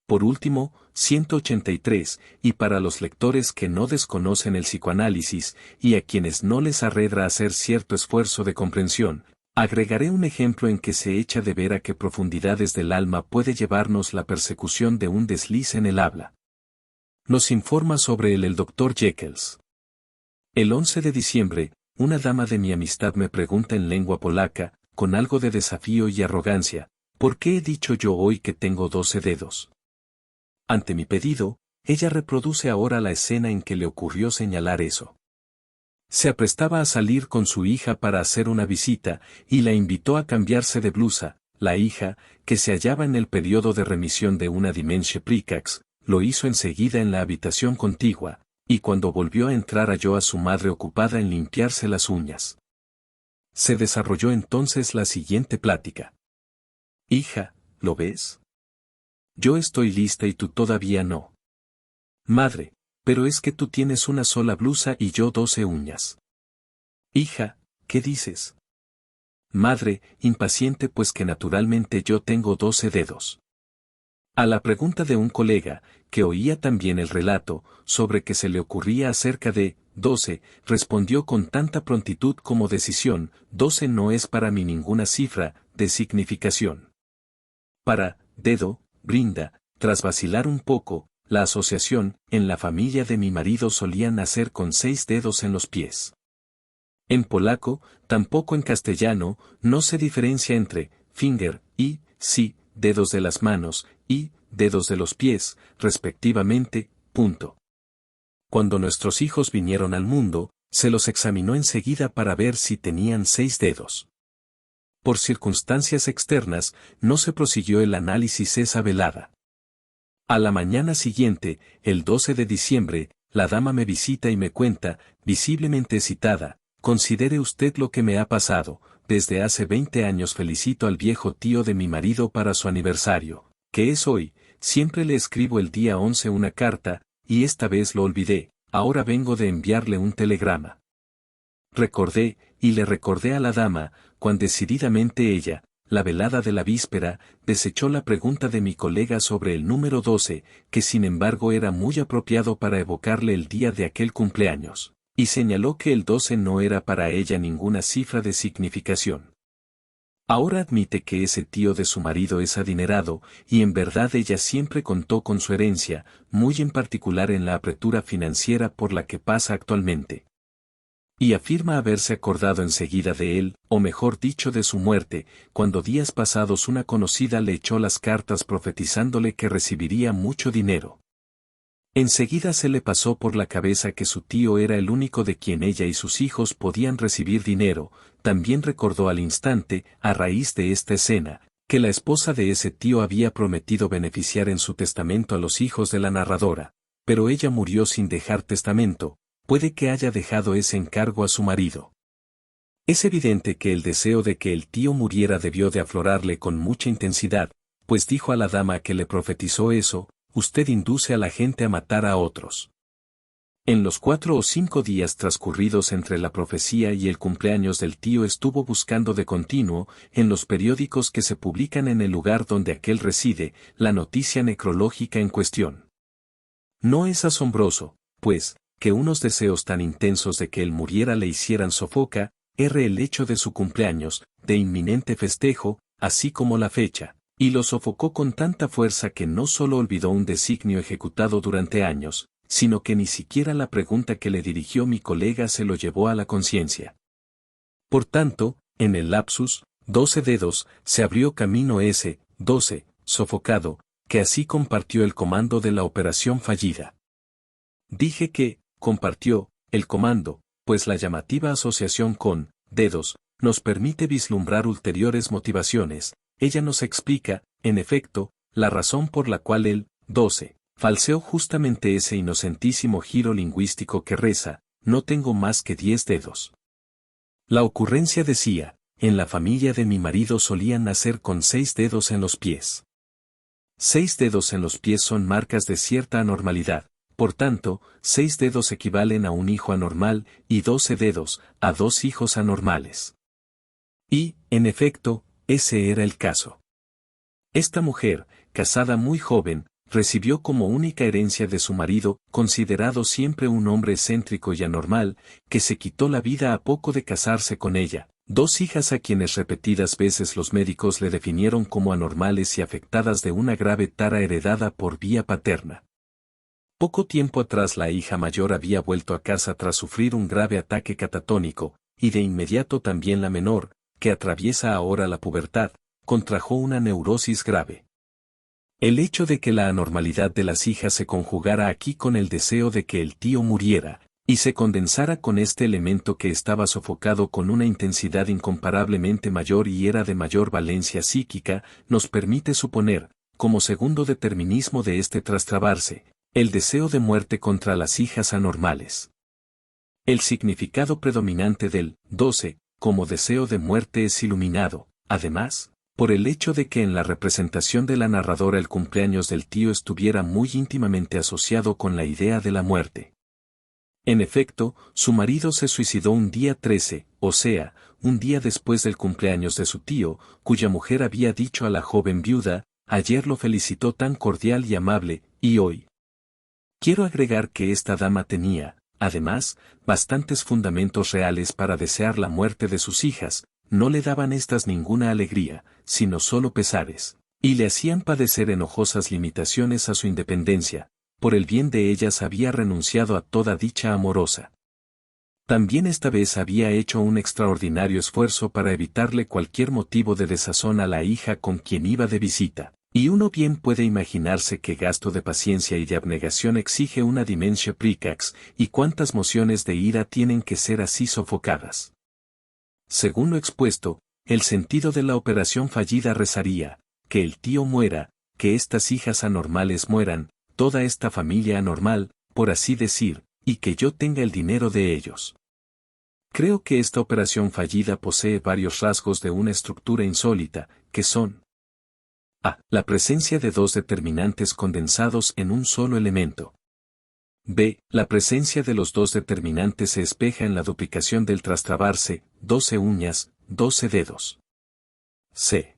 Por último, 183, y para los lectores que no desconocen el psicoanálisis, y a quienes no les arredra hacer cierto esfuerzo de comprensión, agregaré un ejemplo en que se echa de ver a qué profundidades del alma puede llevarnos la persecución de un desliz en el habla. Nos informa sobre el Dr. Jekyll. El 11 de diciembre, una dama de mi amistad me pregunta en lengua polaca, con algo de desafío y arrogancia, ¿por qué he dicho yo hoy que tengo 12 dedos? Ante mi pedido, ella reproduce ahora la escena en que le ocurrió señalar eso. Se aprestaba a salir con su hija para hacer una visita, y la invitó a cambiarse de blusa. La hija, que se hallaba en el periodo de remisión de una demencia precox, lo hizo enseguida en la habitación contigua, y cuando volvió a entrar halló a su madre ocupada en limpiarse las uñas. Se desarrolló entonces la siguiente plática. Hija, ¿lo ves? Yo estoy lista y tú todavía no. Madre, pero es que tú tienes una sola blusa y yo 12 uñas. Hija, ¿qué dices? Madre, impaciente pues que naturalmente yo tengo 12 dedos. A la pregunta de un colega, que oía también el relato, sobre que se le ocurría acerca de 12, respondió con tanta prontitud como decisión, 12 no es para mí ninguna cifra de significación. Para dedo, brinda, tras vacilar un poco, la asociación, en la familia de mi marido solían nacer con 6 dedos en los pies. En polaco, tampoco en castellano, no se diferencia entre finger y sí, dedos de las manos, y dedos de los pies, respectivamente, punto. Cuando nuestros hijos vinieron al mundo, se los examinó enseguida para ver si tenían 6 dedos. Por circunstancias externas, no se prosiguió el análisis esa velada. A la mañana siguiente, el 12 de diciembre, la dama me visita y me cuenta, visiblemente excitada, considere usted lo que me ha pasado, desde hace 20 años felicito al viejo tío de mi marido para su aniversario, que es hoy, siempre le escribo el día 11 una carta, y esta vez lo olvidé, ahora vengo de enviarle un telegrama. Recordé, y le recordé a la dama, cuán decididamente ella, la velada de la víspera, desechó la pregunta de mi colega sobre el número 12, que sin embargo era muy apropiado para evocarle el día de aquel cumpleaños, y señaló que el 12 no era para ella ninguna cifra de significación. Ahora admite que ese tío de su marido es adinerado, y en verdad ella siempre contó con su herencia, muy en particular en la apretura financiera por la que pasa actualmente. Y afirma haberse acordado enseguida de él, o mejor dicho de su muerte, cuando días pasados una conocida le echó las cartas profetizándole que recibiría mucho dinero. Enseguida se le pasó por la cabeza que su tío era el único de quien ella y sus hijos podían recibir dinero. También recordó al instante, a raíz de esta escena, que la esposa de ese tío había prometido beneficiar en su testamento a los hijos de la narradora, pero ella murió sin dejar testamento, puede que haya dejado ese encargo a su marido. Es evidente que el deseo de que el tío muriera debió de aflorarle con mucha intensidad, pues dijo a la dama que le profetizó eso: usted induce a la gente a matar a otros. En los 4 o 5 días transcurridos entre la profecía y el cumpleaños del tío estuvo buscando de continuo, en los periódicos que se publican en el lugar donde aquel reside, la noticia necrológica en cuestión. No es asombroso, pues, que unos deseos tan intensos de que él muriera le hicieran sofoca, el hecho de su cumpleaños, de inminente festejo, así como la fecha. Y lo sofocó con tanta fuerza que no solo olvidó un designio ejecutado durante años, sino que ni siquiera la pregunta que le dirigió mi colega se lo llevó a la conciencia. Por tanto, en el lapsus, 12 dedos, se abrió camino ese, 12, sofocado, que así compartió el comando de la operación fallida. Dije que, compartió, el comando, pues la llamativa asociación con, dedos, nos permite vislumbrar ulteriores motivaciones. Ella nos explica, en efecto, la razón por la cual el 12 falseó justamente ese inocentísimo giro lingüístico que reza: no tengo más que 10 dedos. La ocurrencia decía: en la familia de mi marido solían nacer con 6 dedos en los pies. 6 dedos en los pies son marcas de cierta anormalidad, por tanto, 6 dedos equivalen a un hijo anormal, y 12 dedos, a 2 hijos anormales. Y, en efecto, ese era el caso. Esta mujer, casada muy joven, recibió como única herencia de su marido, considerado siempre un hombre excéntrico y anormal, que se quitó la vida a poco de casarse con ella, 2 hijas a quienes repetidas veces los médicos le definieron como anormales y afectadas de una grave tara heredada por vía paterna. Poco tiempo atrás la hija mayor había vuelto a casa tras sufrir un grave ataque catatónico, y de inmediato también la menor, que atraviesa ahora la pubertad, contrajo una neurosis grave. El hecho de que la anormalidad de las hijas se conjugara aquí con el deseo de que el tío muriera, y se condensara con este elemento que estaba sofocado con una intensidad incomparablemente mayor y era de mayor valencia psíquica, nos permite suponer, como segundo determinismo de este trastrabarse, el deseo de muerte contra las hijas anormales. El significado predominante del 12, como deseo de muerte es iluminado, además, por el hecho de que en la representación de la narradora el cumpleaños del tío estuviera muy íntimamente asociado con la idea de la muerte. En efecto, su marido se suicidó un día 13, o sea, un día después del cumpleaños de su tío, cuya mujer había dicho a la joven viuda: ayer lo felicitó tan cordial y amable, y hoy. Quiero agregar que esta dama tenía, además, bastantes fundamentos reales para desear la muerte de sus hijas. No le daban estas ninguna alegría, sino solo pesares, y le hacían padecer enojosas limitaciones a su independencia. Por el bien de ellas había renunciado a toda dicha amorosa. También esta vez había hecho un extraordinario esfuerzo para evitarle cualquier motivo de desazón a la hija con quien iba de visita, y uno bien puede imaginarse qué gasto de paciencia y de abnegación exige una dimensia praecax, y cuántas mociones de ira tienen que ser así sofocadas. Según lo expuesto, el sentido de la operación fallida rezaría: que el tío muera, que estas hijas anormales mueran, toda esta familia anormal, por así decir, y que yo tenga el dinero de ellos. Creo que esta operación fallida posee varios rasgos de una estructura insólita, que son: a. La presencia de 2 determinantes condensados en un solo elemento. B. La presencia de los 2 determinantes se espeja en la duplicación del trastrabarse, 12 uñas, 12 dedos. C.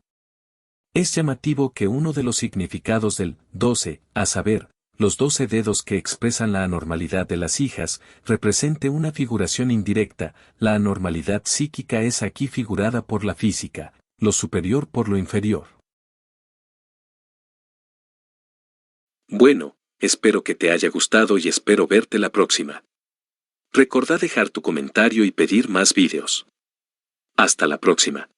Es llamativo que uno de los significados del 12, a saber, los 12 dedos que expresan la anormalidad de las hijas, represente una figuración indirecta. La anormalidad psíquica es aquí figurada por la física, lo superior por lo inferior. Bueno, espero que te haya gustado y espero verte la próxima. Recordá dejar tu comentario y pedir más vídeos. Hasta la próxima.